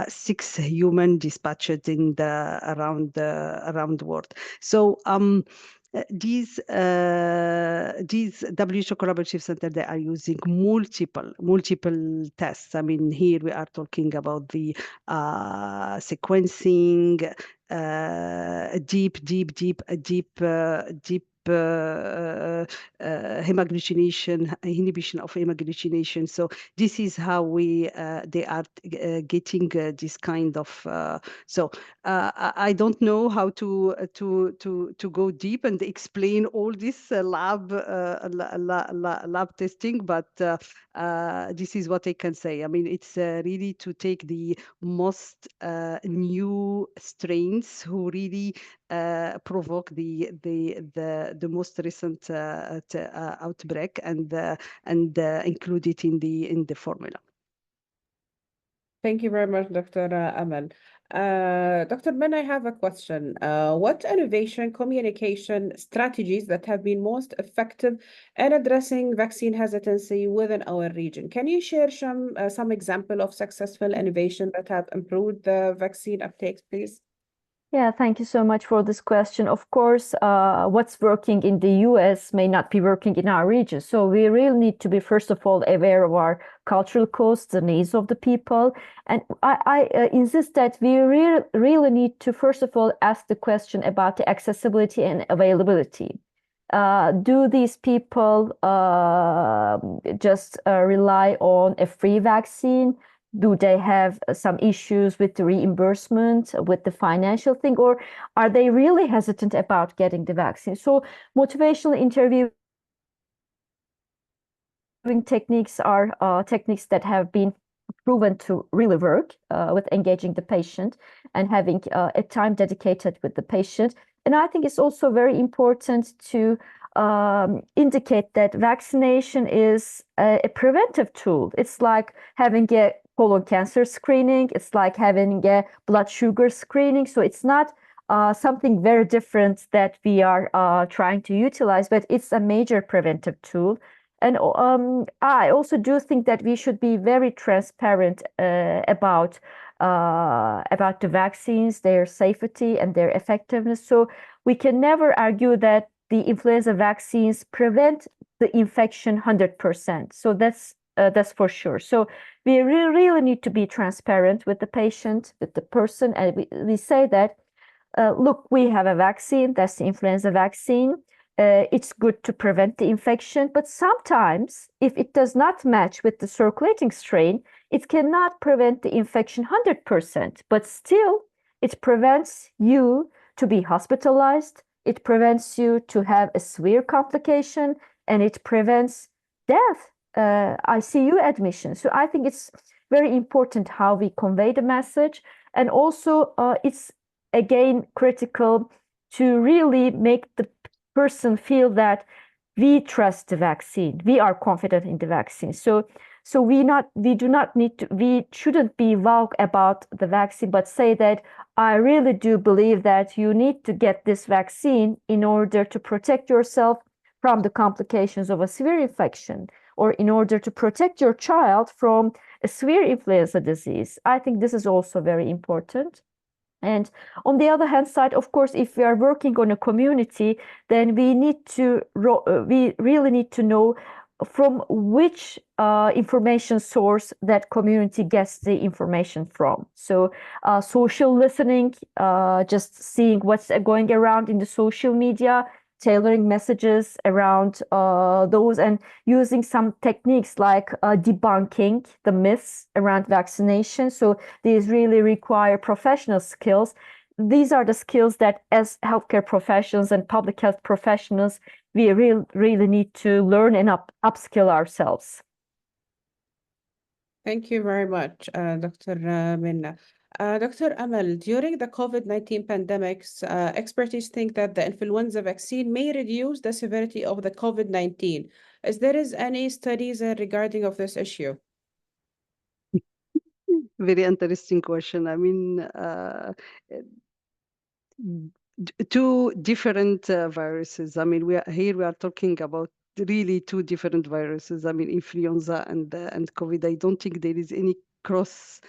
6 human dispatched in around the world. So these WHO collaborative center, they are using multiple tests. Here we are talking about the sequencing, deep hemagglutination, inhibition of hemagglutination. So this is how they are getting this kind of. I don't know how to go deep and explain all this lab testing, but this is what I can say. I mean, it's really to take the most new strains who really provoke the most recent outbreak and include it in the formula.
Thank you very much, Dr. Amal. Dr. Ben, I have a question. What innovation communication strategies that have been most effective in addressing vaccine hesitancy within our region? Can you share some example of successful innovation that have improved the vaccine uptake, please?
Yeah, thank you so much for this question. Of course, what's working in the US may not be working in our region. So we really need to be, first of all, aware of our cultural codes, the needs of the people. And I insist that we really need to, first of all, ask the question about the accessibility and availability. Do these people just rely on a free vaccine? Do they have some issues with the reimbursement, with the financial thing, or are they really hesitant about getting the vaccine? So motivational interviewing techniques are techniques that have been proven to really work with engaging the patient and having a time dedicated with the patient. And I think it's also very important to indicate that vaccination is a preventive tool. It's like having a colon cancer screening. It's like having a blood sugar screening. So it's not something very different that we are trying to utilize, but it's a major preventive tool. And I also do think that we should be very transparent about the vaccines, their safety and their effectiveness. So we can never argue that the influenza vaccines prevent the infection 100%. So that's for sure. So we really need to be transparent with the patient, with the person, and we say that, look, we have a vaccine, that's the influenza vaccine. It's good to prevent the infection, but sometimes if it does not match with the circulating strain, it cannot prevent the infection 100%, but still it prevents you to be hospitalized, it prevents you to have a severe complication, and it prevents death, ICU admission. So I think it's very important how we convey the message, and also it's again critical to really make the person feel that we trust the vaccine, we are confident in the vaccine. So we shouldn't be vague about the vaccine, but say that I really do believe that you need to get this vaccine in order to protect yourself from the complications of a severe infection, or in order to protect your child from a severe influenza disease. I think this is also very important. And on the other hand side, of course, if we are working on a community, then we really need to know from which information source that community gets the information from. So social listening, just seeing what's going around in the social media, tailoring messages around those, and using some techniques like debunking the myths around vaccination. So these really require professional skills. These are the skills that as healthcare professionals and public health professionals, we really need to learn and upskill ourselves.
Thank you very much, Dr. Minna. Dr. Amal, during the COVID-19 pandemics, experts think that the influenza vaccine may reduce the severity of the COVID-19. Is there any studies regarding of this issue?
Very interesting question. I mean, two different viruses. I mean, we are talking about really two different viruses. I mean, influenza and COVID. I don't think there is any cross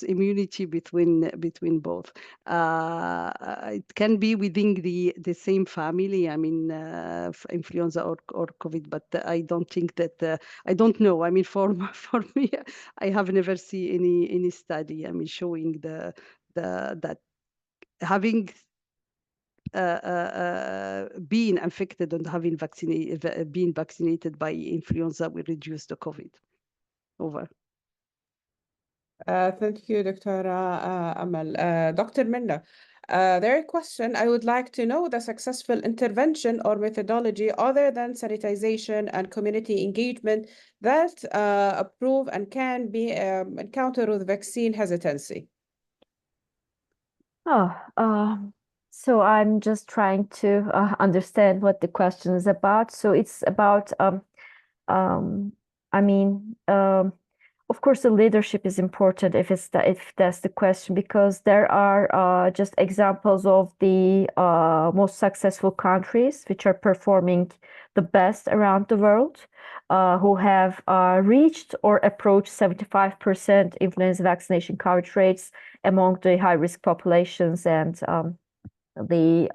immunity between both. It can be within the same family. I mean, influenza or COVID, but I don't think that. I don't know. I mean, for me, I have never seen any study. I mean, showing that having being infected and having being vaccinated by influenza will reduce the COVID. Over.
Thank you, Dr. Amal. Dr. Minna, there a question. I would like to know the successful intervention or methodology other than sanitization and community engagement that approve and can be encountered with vaccine hesitancy.
So I'm just trying to understand what the question is about. So it's about, I mean, of course, the leadership is important if that's the question, because there are just examples of the most successful countries which are performing the best around the world, who have reached or approached 75% influenza vaccination coverage rates among the high-risk populations and the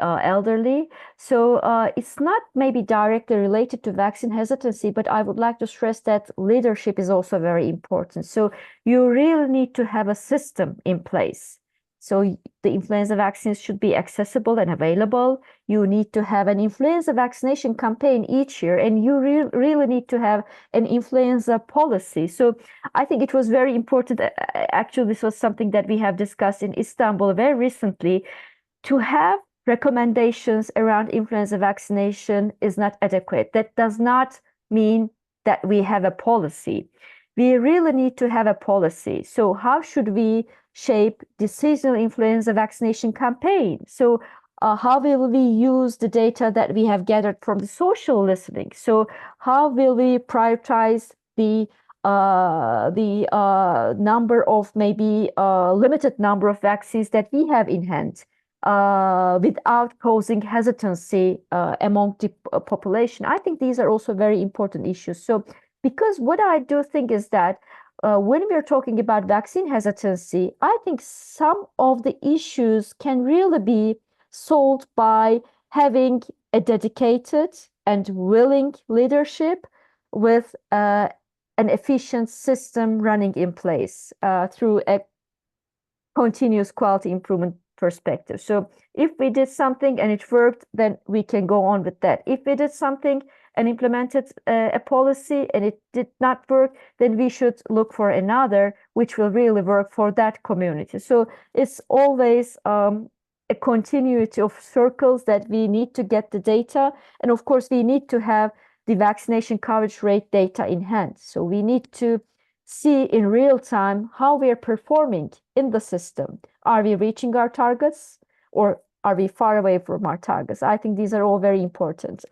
elderly. So it's not maybe directly related to vaccine hesitancy, but I would like to stress that leadership is also very important. So you really need to have a system in place. So the influenza vaccines should be accessible and available. You need to have an influenza vaccination campaign each year, and you really need to have an influenza policy. So I think it was very important. Actually, this was something that we have discussed in Istanbul very recently. To have recommendations around influenza vaccination is not adequate. That does not mean that we have a policy. We really need to have a policy. So how should we shape the seasonal influenza vaccination campaign? So how will we use the data that we have gathered from the social listening? So how will we prioritize the number of maybe limited number of vaccines that we have in hand? Without causing hesitancy among the population. I think these are also very important issues. So, because what I do think is that when we're talking about vaccine hesitancy, I think some of the issues can really be solved by having a dedicated and willing leadership with an efficient system running in place through a continuous quality improvement perspective. So if we did something and it worked, then we can go on with that. If we did something and implemented a policy and it did not work, then we should look for another which will really work for that community. So it's always a continuity of circles that we need to get the data. And of course, we need to have the vaccination coverage rate data in hand. So we need to see in real time how we are performing in the system. Are we reaching our targets or are we far away from our targets? I think these are all very important.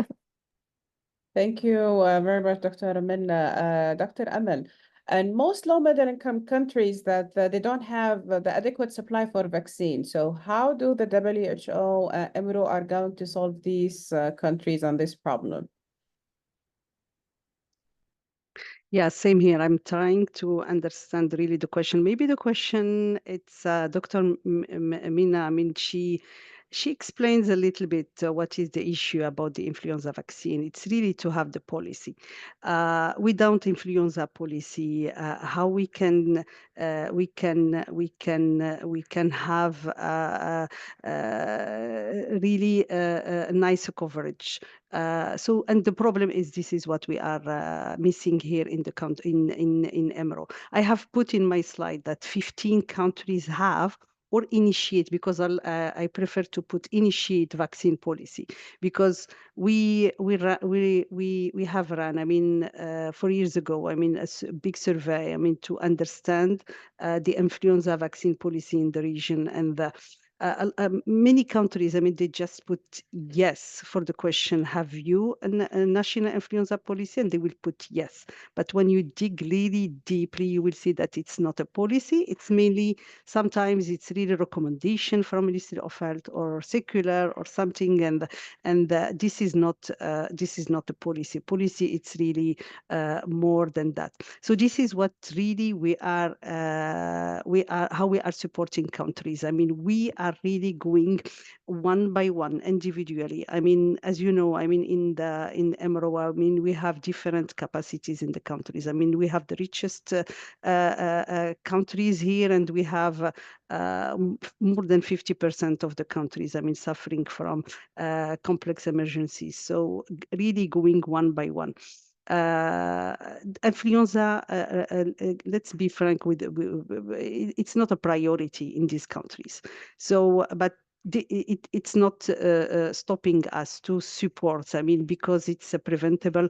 Thank you very much, Dr. Minna. Dr. Amal, and most low middle income countries that they don't have the adequate supply for vaccine. So how do the WHO, EMRO are going to solve these countries on this problem?
Yeah, same here. I'm trying to understand really the question. Maybe the question, it's Dr. Mina. I mean, she explains a little bit what is the issue about the influenza vaccine. It's really to have the policy. Without influenza policy, how we can have really a nicer coverage. So, and the problem is this is what we are missing here in the country in EMRO. I have put in my slide that 15 countries have or initiate, because I prefer to put initiate vaccine policy, because we have run, I mean, 4 years ago, I mean, a big survey, I mean, to understand the influenza vaccine policy in the region, and many countries, I mean, they just put yes for the question, have you a national influenza policy? And they will put yes. But when you dig really deeply, you will see that it's not a policy. It's mainly, sometimes it's really recommendation from Ministry of Health or circular or something. And this is not a policy. Policy, it's really more than that. So this is what really we are how we are supporting countries. I mean, we are are really going one by one individually. I mean, as you know, I mean, in MRO, I mean, we have different capacities in the countries. I mean, we have the richest countries here, and we have more than 50% of the countries, I mean, suffering from complex emergencies. So really going one by one. Influenza, let's be frank it's not a priority in these countries. So, but it's not stopping us to support. I mean, because it's a preventable.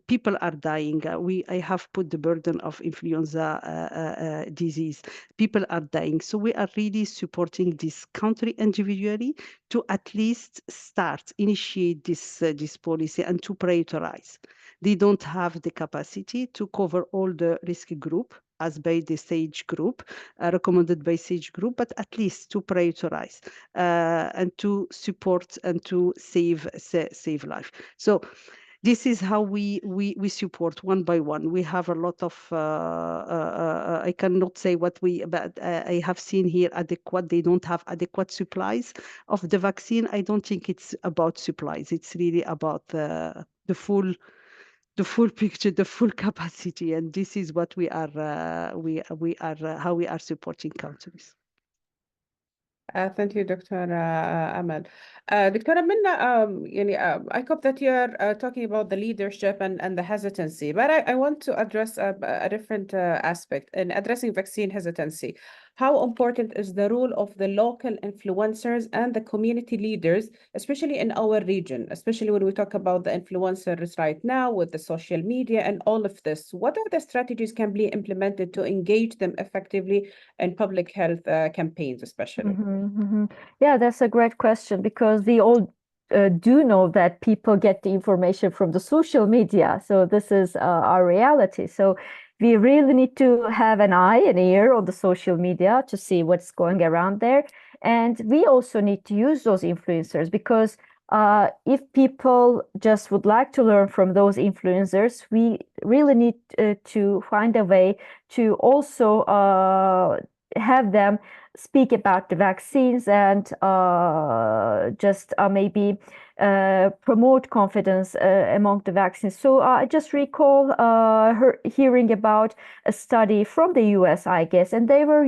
People are dying. I have put the burden of influenza disease. People are dying. So we are really supporting this country individually to at least initiate this policy and to prioritize. They don't have the capacity to cover all the risk group as by the SAGE group, recommended by SAGE group, but at least to prioritize and to support and to save life. So this is how we support one by one. We have a lot of I cannot say what we, but I have seen here adequate. They don't have adequate supplies of the vaccine. I don't think it's about supplies. It's really about the full picture, the full capacity, and this is what we are how we are supporting countries.
Thank you, Dr. Amal. Dr. Minna, I hope that you're talking about the leadership and the hesitancy, but I want to address a different aspect in addressing vaccine hesitancy. How important is the role of the local influencers and the community leaders, especially in our region, especially when we talk about the influencers right now with the social media and all of this? What are the strategies can be implemented to engage them effectively in public health campaigns, especially?
Yeah, that's a great question because we all do know that people get the information from the social media. So this is our reality. So we really need to have an eye and ear on the social media to see what's going around there. And we also need to use those influencers because if people just would like to learn from those influencers, we really need to find a way to also have them speak about the vaccines and just maybe promote confidence among the vaccines. So I just recall hearing about a study from the US, I guess, and they were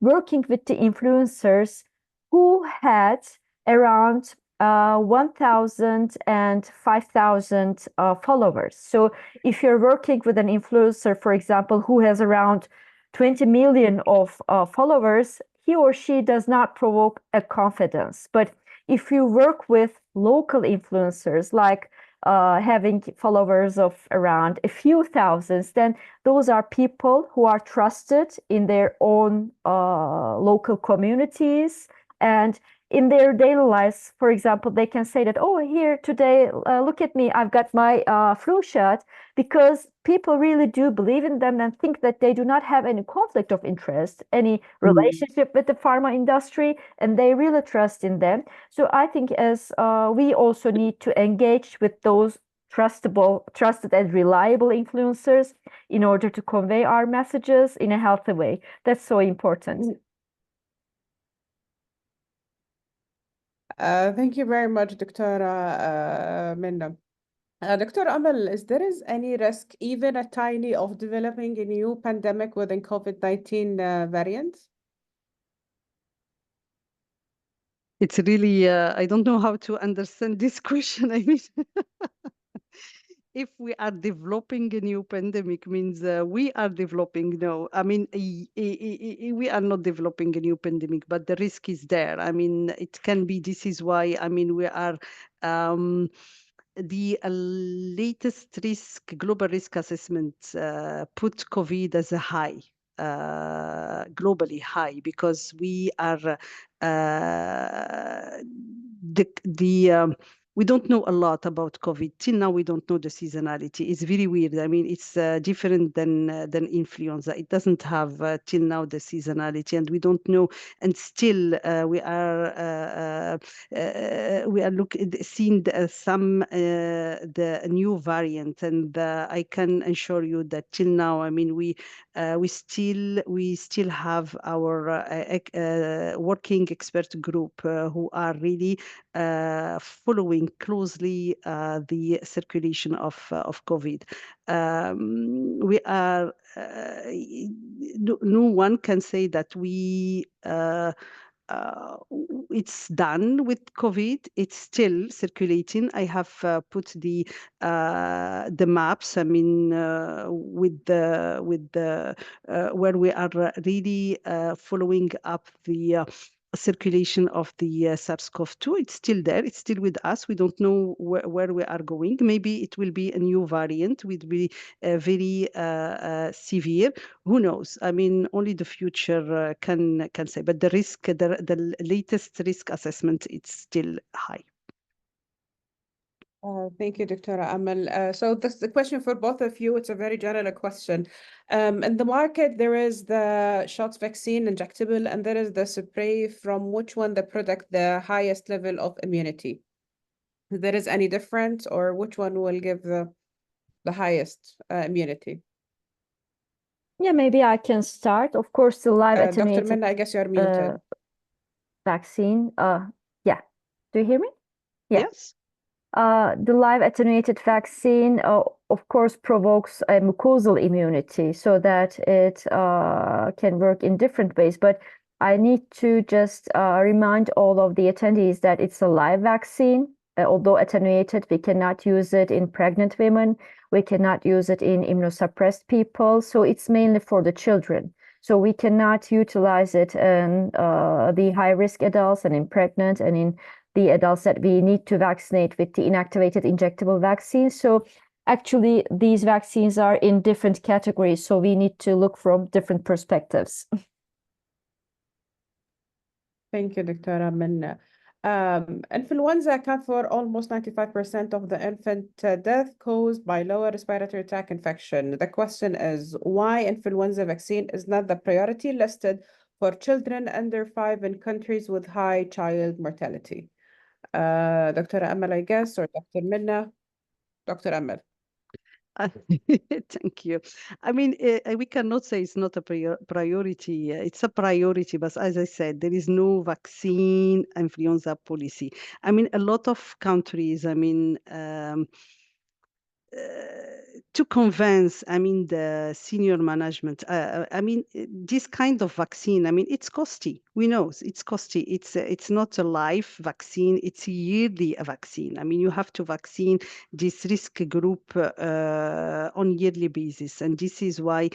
working with the influencers who had around 1,000 and 5,000 followers. So if you're working with an influencer, for example, who has around 20 million of followers, he or she does not provoke a confidence. But if you work with local influencers, like having followers of around a few thousands, then those are people who are trusted in their own local communities and in their daily lives. For example, they can say that, oh, here today, look at me, I've got my flu shot, because people really do believe in them and think that they do not have any conflict of interest, any relationship with the pharma industry, and they really trust in them. So I think as we also need to engage with those trusted and reliable influencers in order to convey our messages in a healthy way. That's so important.
Thank you very much, Dr. Minna. Dr. Amal, is there any risk, even a tiny, of developing a new pandemic within COVID-19 variants?
It's really, I don't know how to understand this question. I mean, if we are developing a new pandemic means we are developing, no, I mean, we are not developing a new pandemic, but the risk is there. I mean, it can be, this is why, I mean, we are, the latest global risk assessment put COVID as a high, globally high, because we are, we don't know a lot about COVID. Till now, we don't know the seasonality. It's very weird. I mean, it's different than influenza. It doesn't have till now the seasonality, and we don't know. And still, we are we are seeing some the new variant, and I can assure you that till now, I mean, we still have our working expert group who are really following closely the circulation of COVID. We are no one can say that we it's done with COVID. It's still circulating. I have put the maps. I mean, with the where we are really following up the circulation of the SARS-CoV-2. It's still there. It's still with us. We don't know where we are going. Maybe it will be a new variant, will be very severe. Who knows? I mean, only the future can say. But the risk, the latest risk assessment, it's still high.
Thank you, Dr. Amal. So this the question for both of you. It's a very general question. In the market, there is the shots vaccine injectable, and there is the spray. From which one the product the highest level of immunity? If there is any difference, or which one will give the highest immunity?
Yeah, maybe I can start. Of course, the live
Dr.
attenuated
Minna, I guess you're muted.
vaccine. Yeah. Do you hear me? Yeah.
Yes.
The live attenuated vaccine, of course, provokes a mucosal immunity so that it can work in different ways. But I need to just remind all of the attendees that it's a live vaccine. Although attenuated, we cannot use it in pregnant women. We cannot use it in immunosuppressed people. So it's mainly for the children. So we cannot utilize it in the high-risk adults and in pregnant and in the adults that we need to vaccinate with the inactivated injectable vaccines. So actually, these vaccines are in different categories. So we need to look from different perspectives.
Thank you, Dr. Amal. Influenza accounts for almost 95% of the infant death caused by lower respiratory tract infection. The question is, why influenza vaccine is not the priority listed for children under 5 in countries with high child mortality? Dr. Amal, I guess, or Dr. Minna? Dr. Amal.
Thank you. I mean, we cannot say it's not a priority. It's a priority, but as I said, there is no vaccine influenza policy. I mean, a lot of countries, I mean, to convince, I mean, the senior management, I mean, this kind of vaccine, I mean, it's costly. We know it's costly. It's not a live vaccine. It's a yearly vaccine. I mean, you have to vaccine this risk group on yearly basis. And this is why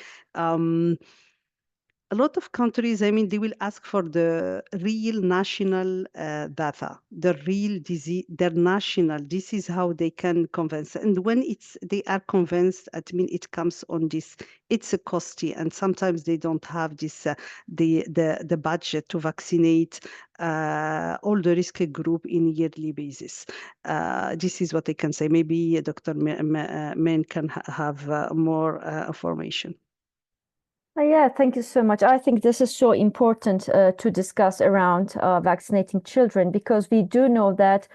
a lot of countries, I mean, they will ask for the real national data, the real disease, their national. This is how they can convince. And when they are convinced, I mean, it comes on this. It's a costly, and sometimes they don't have this the budget to vaccinate all the risk group in yearly basis. This is what I can say. Maybe Dr. Men can have more information.
Yeah, thank you so much. I think this is so important to discuss around vaccinating children, because we do know that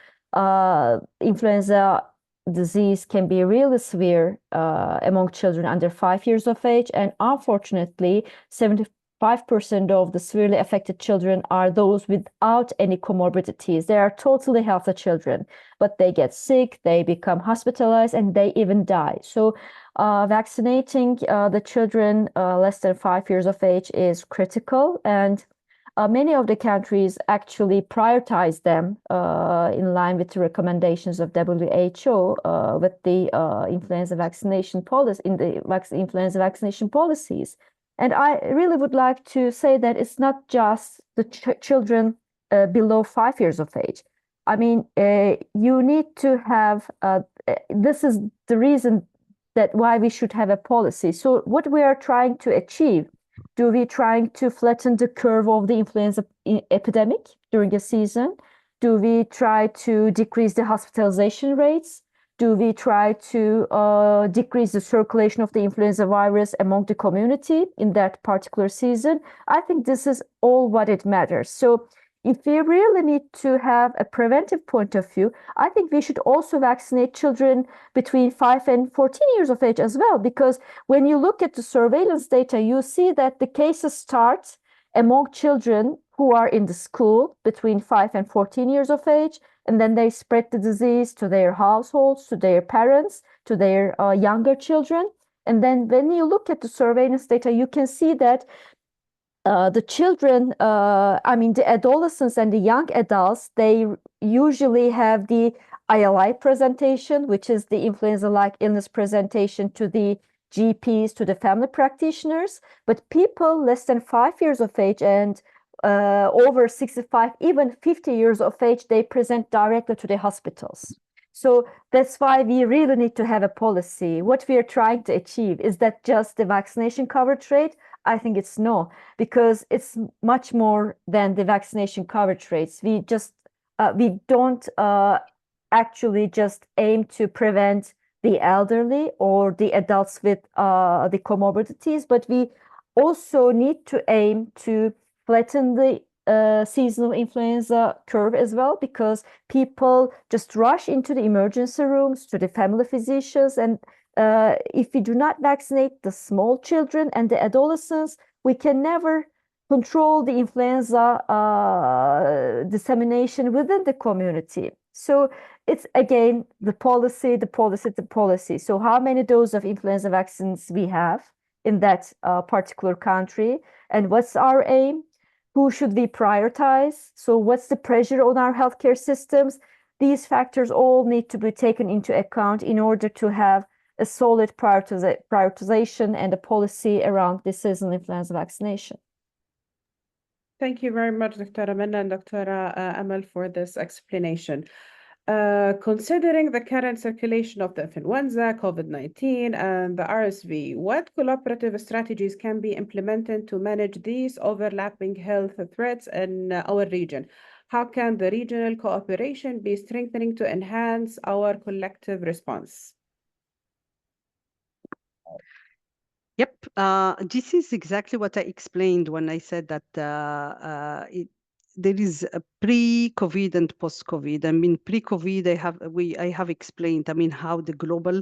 influenza disease can be really severe among children under 5 years of age. And unfortunately, 75% of the severely affected children are those without any comorbidities. They are totally healthy children, but they get sick, they become hospitalized, and they even die. So vaccinating the children less than 5 years of age is critical, and many of the countries actually prioritize them in line with the recommendations of WHO with the influenza vaccination policy in the influenza vaccination policies. And I really would like to say that it's not just the children below 5 years of age. I mean, you need to have, this is the reason that why we should have a policy. So what we are trying to achieve, do we trying to flatten the curve of the influenza epidemic during a season? Do we try to decrease the hospitalization rates? Do we try to decrease the circulation of the influenza virus among the community in that particular season? I think this is all what it matters. So if we really need to have a preventive point of view, I think we should also vaccinate children between 5 and 14 years of age as well, because when you look at the surveillance data, you see that the cases start among children who are in the school between 5 and 14 years of age, and then they spread the disease to their households, to their parents, to their younger children. And then when you look at the surveillance data, you can see that the children, the adolescents and the young adults, they usually have the ILI presentation, which is the influenza-like illness presentation to the GPs, to the family practitioners. But people less than 5 years of age and over 65, even 50 years of age, they present directly to the hospitals. So that's why we really need to have a policy. What we are trying to achieve, is that just the vaccination coverage rate? I think it's no, because it's much more than the vaccination coverage rates. We don't actually just aim to prevent the elderly or the adults with the comorbidities, but we also need to aim to flatten the seasonal influenza curve as well, because people just rush into the emergency rooms, to the family physicians, and if we do not vaccinate the small children and the adolescents, we can never control the influenza dissemination within the community. So it's again the policy. So how many doses of influenza vaccines we have in that particular country, and what's our aim? Who should we prioritize? So what's the pressure on our healthcare systems? These factors all need to be taken into account in order to have a solid prioritization and a policy around the seasonal influenza vaccination.
Thank you very much, Dr. Minna and Dr. Amal, for this explanation. Considering the current circulation of the influenza, COVID-19, and the RSV, what collaborative strategies can be implemented to manage these overlapping health threats in our region? How can the regional cooperation be strengthening to enhance our collective response?
Yep, this is exactly what I explained when I said that there is a pre-COVID and post-COVID. I mean, pre-COVID, I have explained. I mean, how the global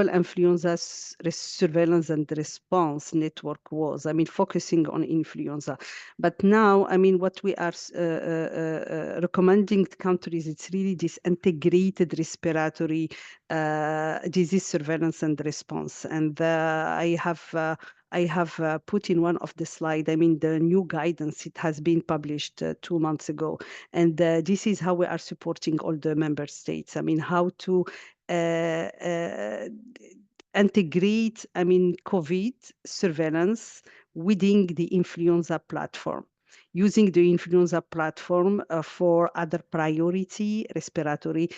influenza surveillance and response network was. I mean, focusing on influenza. But now, I mean, what we are recommending to countries, it's really this integrated respiratory disease surveillance and response. And I have put in one of the slides, I mean, the new guidance, it has been published 2 months ago. And this is how we are supporting all the member states. I mean, how to integrate, I mean, COVID surveillance within the influenza platform, using the influenza platform for other priority respiratory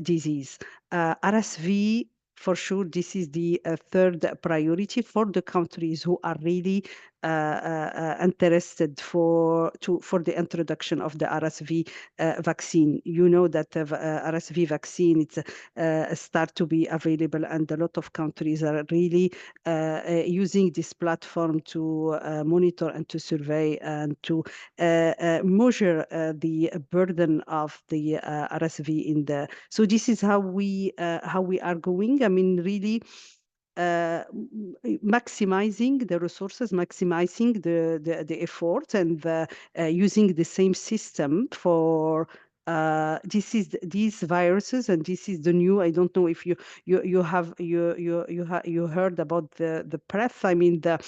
disease. RSV, for sure, this is the third priority for the countries who are really interested for the introduction of the RSV vaccine. You know that RSV vaccine start to be available, and a lot of countries are really using this platform to monitor and to survey and to measure the burden of the RSV in the. So this is how we are going. I mean, really maximizing the resources, maximizing the effort, and using the same system for these viruses, and this is the new. I don't know if you heard about the PrEP. I mean, the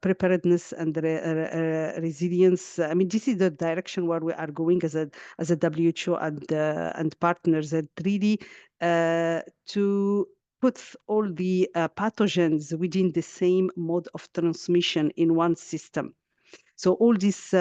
preparedness and resilience. I mean, this is the direction where we are going as a WHO and partners, and really to put all the pathogens within the same mode of transmission in one system. So all these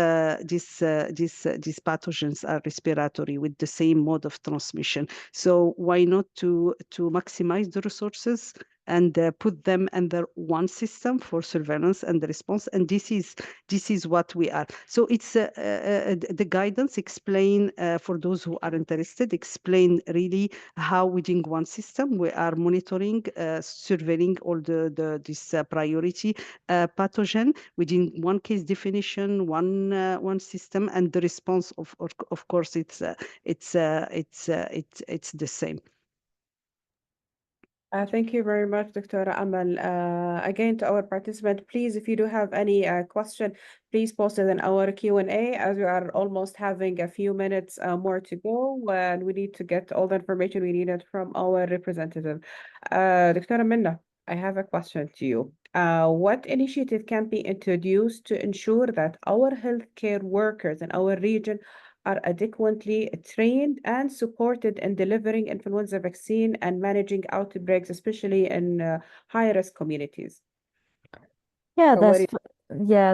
pathogens are respiratory with the same mode of transmission. So why not to maximize the resources and put them under one system for surveillance and the response. And this is what we are. So it's the guidance explain for those who are interested, explain really how within one system we are monitoring, surveilling all this priority pathogen within one case definition, one system, and the response of course it's the same.
Thank you very much, Dr. Amal. Again, to our participant, please, if you do have any question, please post it in our Q&A, as we are almost having a few minutes more to go, and we need to get all the information we needed from our representative. Dr. Minna, I have a question to you. What initiative can be introduced to ensure that our healthcare workers in our region are adequately trained and supported in delivering influenza vaccine and managing outbreaks, especially in high-risk communities?
Yeah,
So what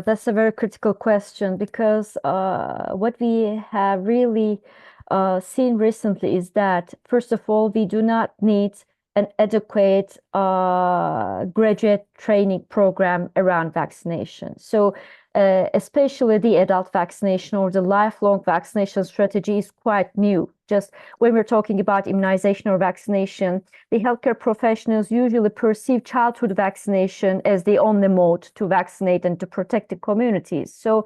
that's a very critical question, because what we have really seen recently is that, first of all, we do not need an adequate graduate training program around vaccination. So especially the adult vaccination or the lifelong vaccination strategy is quite new. Just when we're talking about immunization or vaccination, the healthcare professionals usually perceive childhood vaccination as the only mode to vaccinate and to protect the communities. So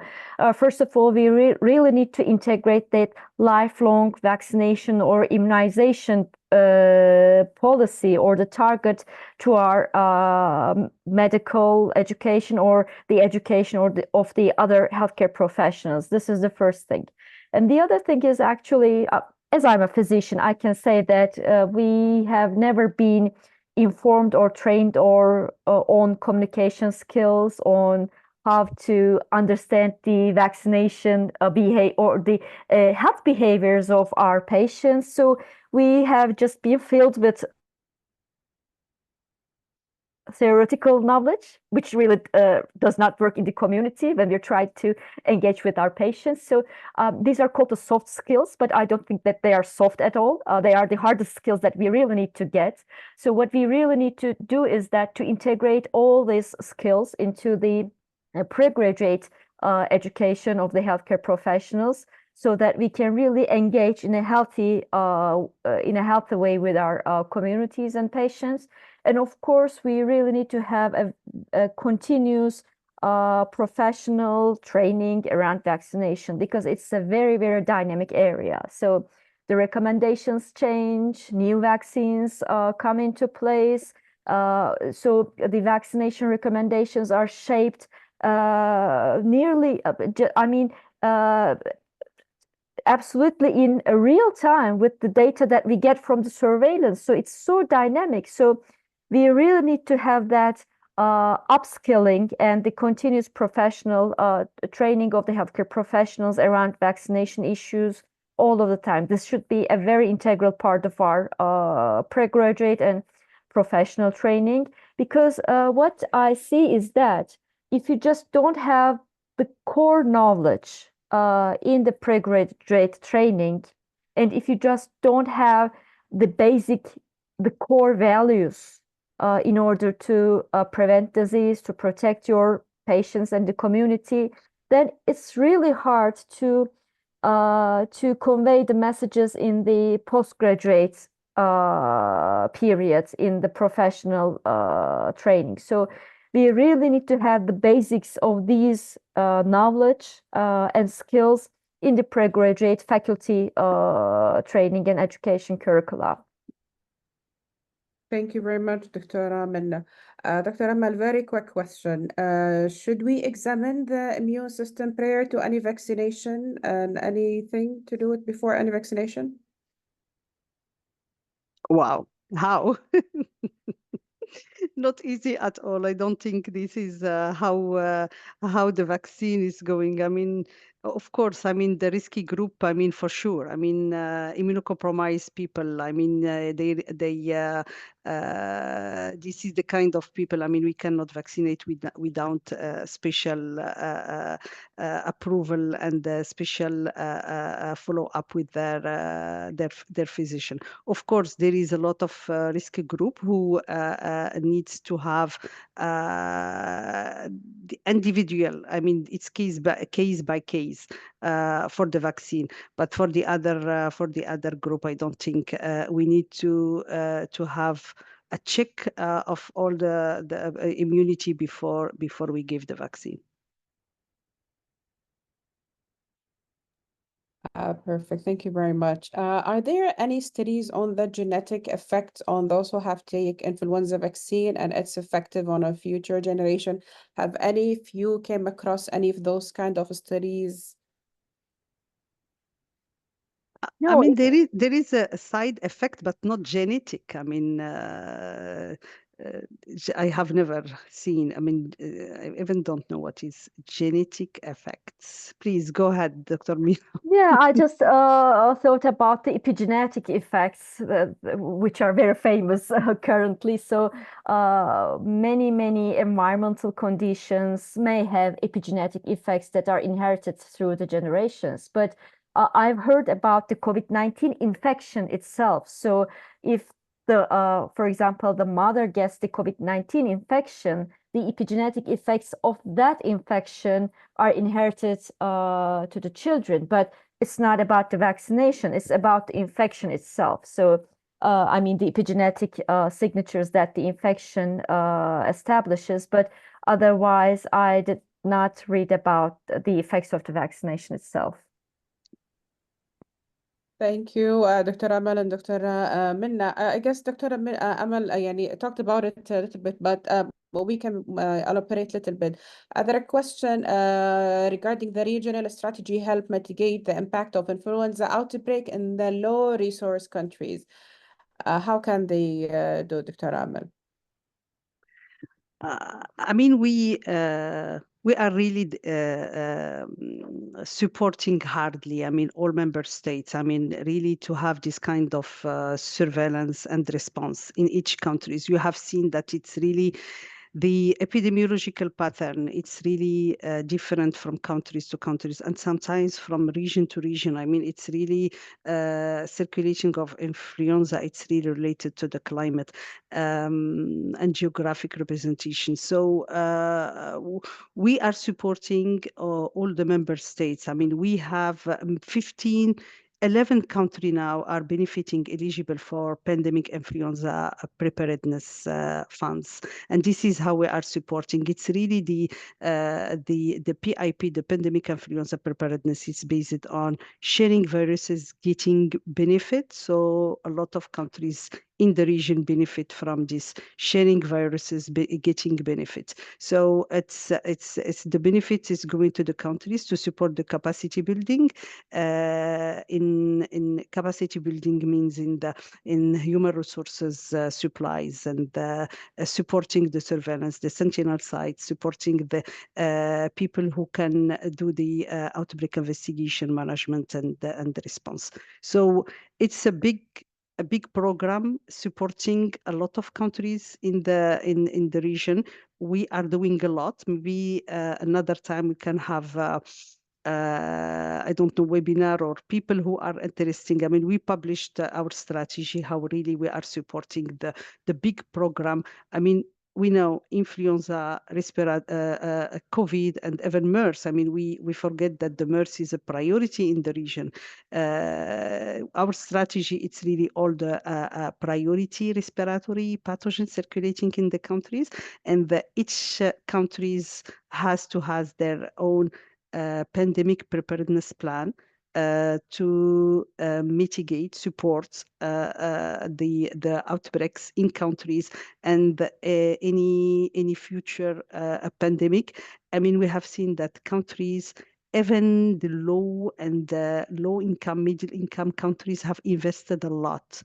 first of all, we really need to integrate that lifelong vaccination or immunization policy or the target to our medical education or the education of the other healthcare professionals. This is the first thing. And the other thing is actually, as I'm a physician, I can say that we have never been informed or trained or on communication skills, on how to understand the vaccination behavior or the health behaviors of our patients. So we have just been filled with theoretical knowledge, which really does not work in the community when we're trying to engage with our patients. So these are called the soft skills, but I don't think that they are soft at all. They are the hardest skills that we really need to get. So what we really need to do is that to integrate all these skills into the pre-graduate education of the healthcare professionals, so that we can really engage in a healthy way with our communities and patients. And of course, we really need to have a continuous professional training around vaccination, because it's a very, very dynamic area. So the recommendations change, new vaccines come into place. So the vaccination recommendations are shaped nearly, absolutely in a real time with the data that we get from the surveillance. So it's so dynamic. So we really need to have that upskilling and the continuous professional training of the healthcare professionals around vaccination issues all of the time. This should be a very integral part of our pre-graduate and professional training, because what I see is that if you just don't have the core knowledge in the pre-graduate training, and if you just don't have the core values in order to prevent disease, to protect your patients and the community, then it's really hard to convey the messages in the postgraduate periods in the professional training. So we really need to have the basics of these knowledge and skills in the pre-graduate faculty training and education curricula.
Thank you very much, Dr. Amal. Dr. Amal, very quick question. Should we examine the immune system prior to any vaccination and anything to do it before any vaccination?
Wow, how? Not easy at all. I don't think this is how the vaccine is going. I mean, of course, I mean the risky group. I mean, for sure. I mean, immunocompromised people. I mean, This is the kind of people, I mean, we cannot vaccinate without special approval and special follow-up with their physician. Of course, there is a lot of risk group who needs to have the individual, I mean, it's case by case for the vaccine. But for the other group, I don't think we need to have a check of all the immunity before we give the vaccine.
Perfect. Thank you very much. Are there any studies on the genetic effect on those who have take influenza vaccine and its effective on a future generation? Have any of you came across any of those kind of studies?
I
No,
mean, there is a side effect, but not genetic. I mean, I have never seen. I mean, I even don't know what is genetic effects. Please go ahead, Dr. Mina.
yeah, I just thought about the epigenetic effects, which are very famous currently. So many environmental conditions may have epigenetic effects that are inherited through the generations. But I've heard about the COVID-19 infection itself. So if for example, the mother gets the COVID-19 infection, the epigenetic effects of that infection are inherited to the children. But it's not about the vaccination, it's about the infection itself. So, I mean, the epigenetic signatures that the infection establishes, but otherwise, I did not read about the effects of the vaccination itself.
Thank you, Dr. Amal and Dr. Minna. I guess Dr. Amal يعني talked about it a little bit, but we can elaborate a little bit. Other question regarding the regional strategy help mitigate the impact of influenza outbreak in the low resource countries. How can they do, Dr. Amal?
I mean, we are really supporting hardly. I mean, all member states. I mean, really to have this kind of surveillance and response in each countries. You have seen that it's really the epidemiological pattern. It's really different from countries to countries and sometimes from region to region. I mean, it's really circulation of influenza. It's really related to the climate and geographic representation. So we are supporting all the member states. I mean, we have 11 countries now are benefiting eligible for pandemic influenza preparedness funds, and this is how we are supporting. It's really the PIP, the pandemic influenza preparedness, is based on sharing viruses, getting benefit. So a lot of countries in the region benefit from this sharing viruses, getting benefits. So it's the benefit is going to the countries to support the capacity building. In capacity building means in human resources supplies and supporting the surveillance, the sentinel sites, supporting the people who can do the outbreak investigation management and the response. So it's a big program supporting a lot of countries in the region. We are doing a lot. Maybe another time we can have I don't know, webinar or people who are interesting. I mean, we published our strategy, how really we are supporting the big program. I mean, we know influenza, COVID, and even MERS. I mean, we forget that the MERS is a priority in the region. Our strategy, it's really all the priority respiratory pathogens circulating in the countries, and each countries has to have their own pandemic preparedness plan to mitigate, support the outbreaks in countries and any future pandemic. I mean, we have seen that countries, even the low and low income, middle income countries, have invested a lot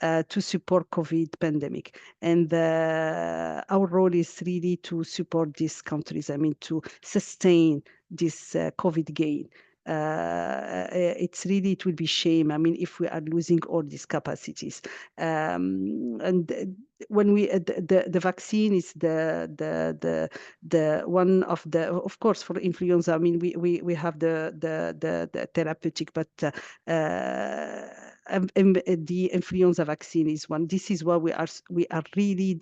to support COVID pandemic. And our role is really to support these countries, I mean, to sustain this COVID gain. it's really, it will be shame. I mean, if we are losing all these capacities. And when we the vaccine is the one of the, of course, for influenza. I mean, we have the therapeutic, but the influenza vaccine is one. This is what we are really,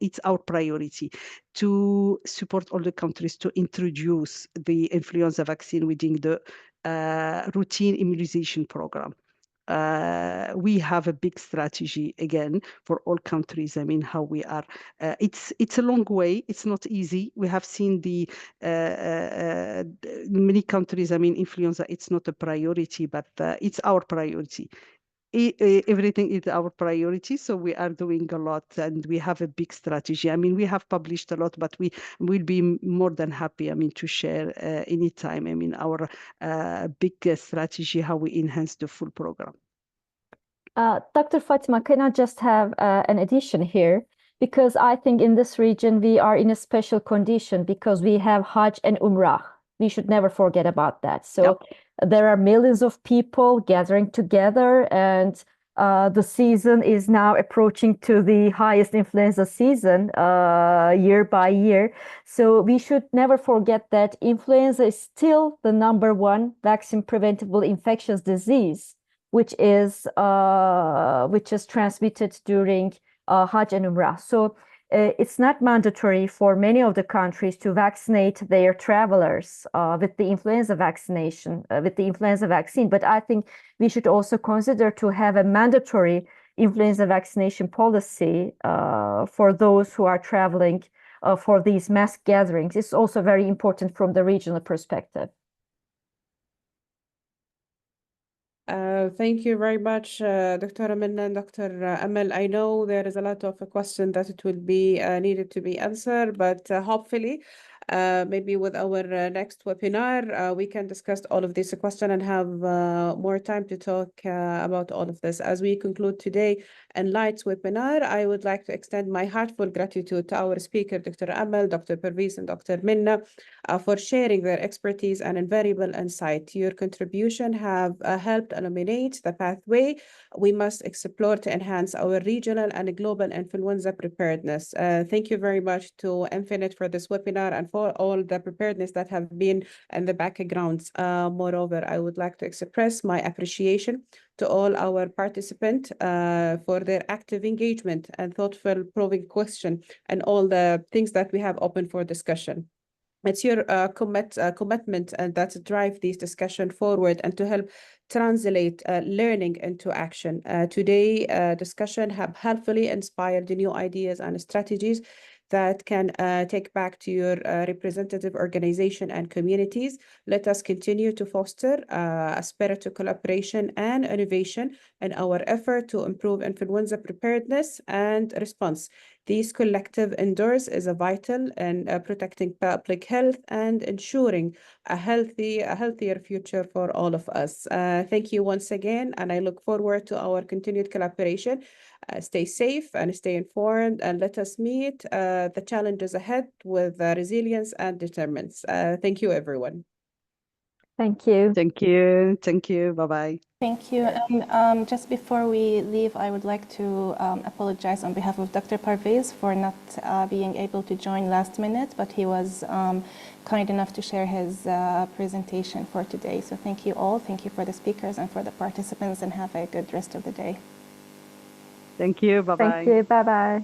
it's our priority to support all the countries to introduce the influenza vaccine within the routine immunization program. We have a big strategy again for all countries. I mean, how we are. It's a long way. It's not easy. We have seen the many countries. I mean, influenza. It's not a priority, but it's our priority. Everything is our priority, so we are doing a lot, and we have a big strategy. I mean, we have published a lot, but we will be more than happy, I mean, to share anytime. I mean, our big strategy, how we enhance the full program.
Dr. Fatima, can I just have an addition here? Because I think in this region, we are in a special condition because we have Hajj and Umrah. We should never forget about that. So there are millions of people gathering together, and the season is now approaching to the highest influenza season year by year. So we should never forget that influenza is still the #1 vaccine preventable infectious disease, which is transmitted during Hajj and Umrah. So it's not mandatory for many of the countries to vaccinate their travelers with the influenza vaccination, with the influenza vaccine. But I think we should also consider to have a mandatory influenza vaccination policy for those who are traveling for these mass gatherings. It's also very important from the regional perspective.
Thank you very much, Dr. Minna and Dr. Amal. I know there is a lot of questions that it will be needed to be answered, but hopefully, maybe with our next webinar, we can discuss all of these questions and have more time to talk about all of this. As we conclude today and Light's webinar, I would like to extend my heartfelt gratitude to our speaker, Dr. Amal, Dr. Pervez, and Dr. Minna, for sharing their expertise and invaluable insight. Your contribution have helped illuminate the pathway we must explore to enhance our regional and global influenza preparedness. Thank you very much to Infinite for this webinar and for all the preparedness that have been in the backgrounds. Moreover, I would like to express my appreciation to all our participants for their active engagement and thoughtful probing question and all the things that we have open for discussion. It's your commitment and that drive this discussion forward and to help translate learning into action. Today, discussion have helpfully inspired new ideas and strategies that can take back to your representative organization and communities. Let us continue to foster a spirit of collaboration and innovation in our effort to improve influenza preparedness and response. These collective endeavors is a vital in protecting public health and ensuring a healthier future for all of us. Thank you once again, and I look forward to our continued collaboration. Stay safe and stay informed, and let us meet the challenges ahead with resilience and determinants. Thank you, everyone.
Thank you.
Thank you. Thank you. Bye-bye.
Thank you. And just before we leave, I would like to apologize on behalf of Dr. Pervez for not being able to join last minute, but he was kind enough to share his presentation for today. So thank you all. Thank you for the speakers and for the participants, and have a good rest of the day.
Thank you. Bye-bye.
Thank you. Bye-bye.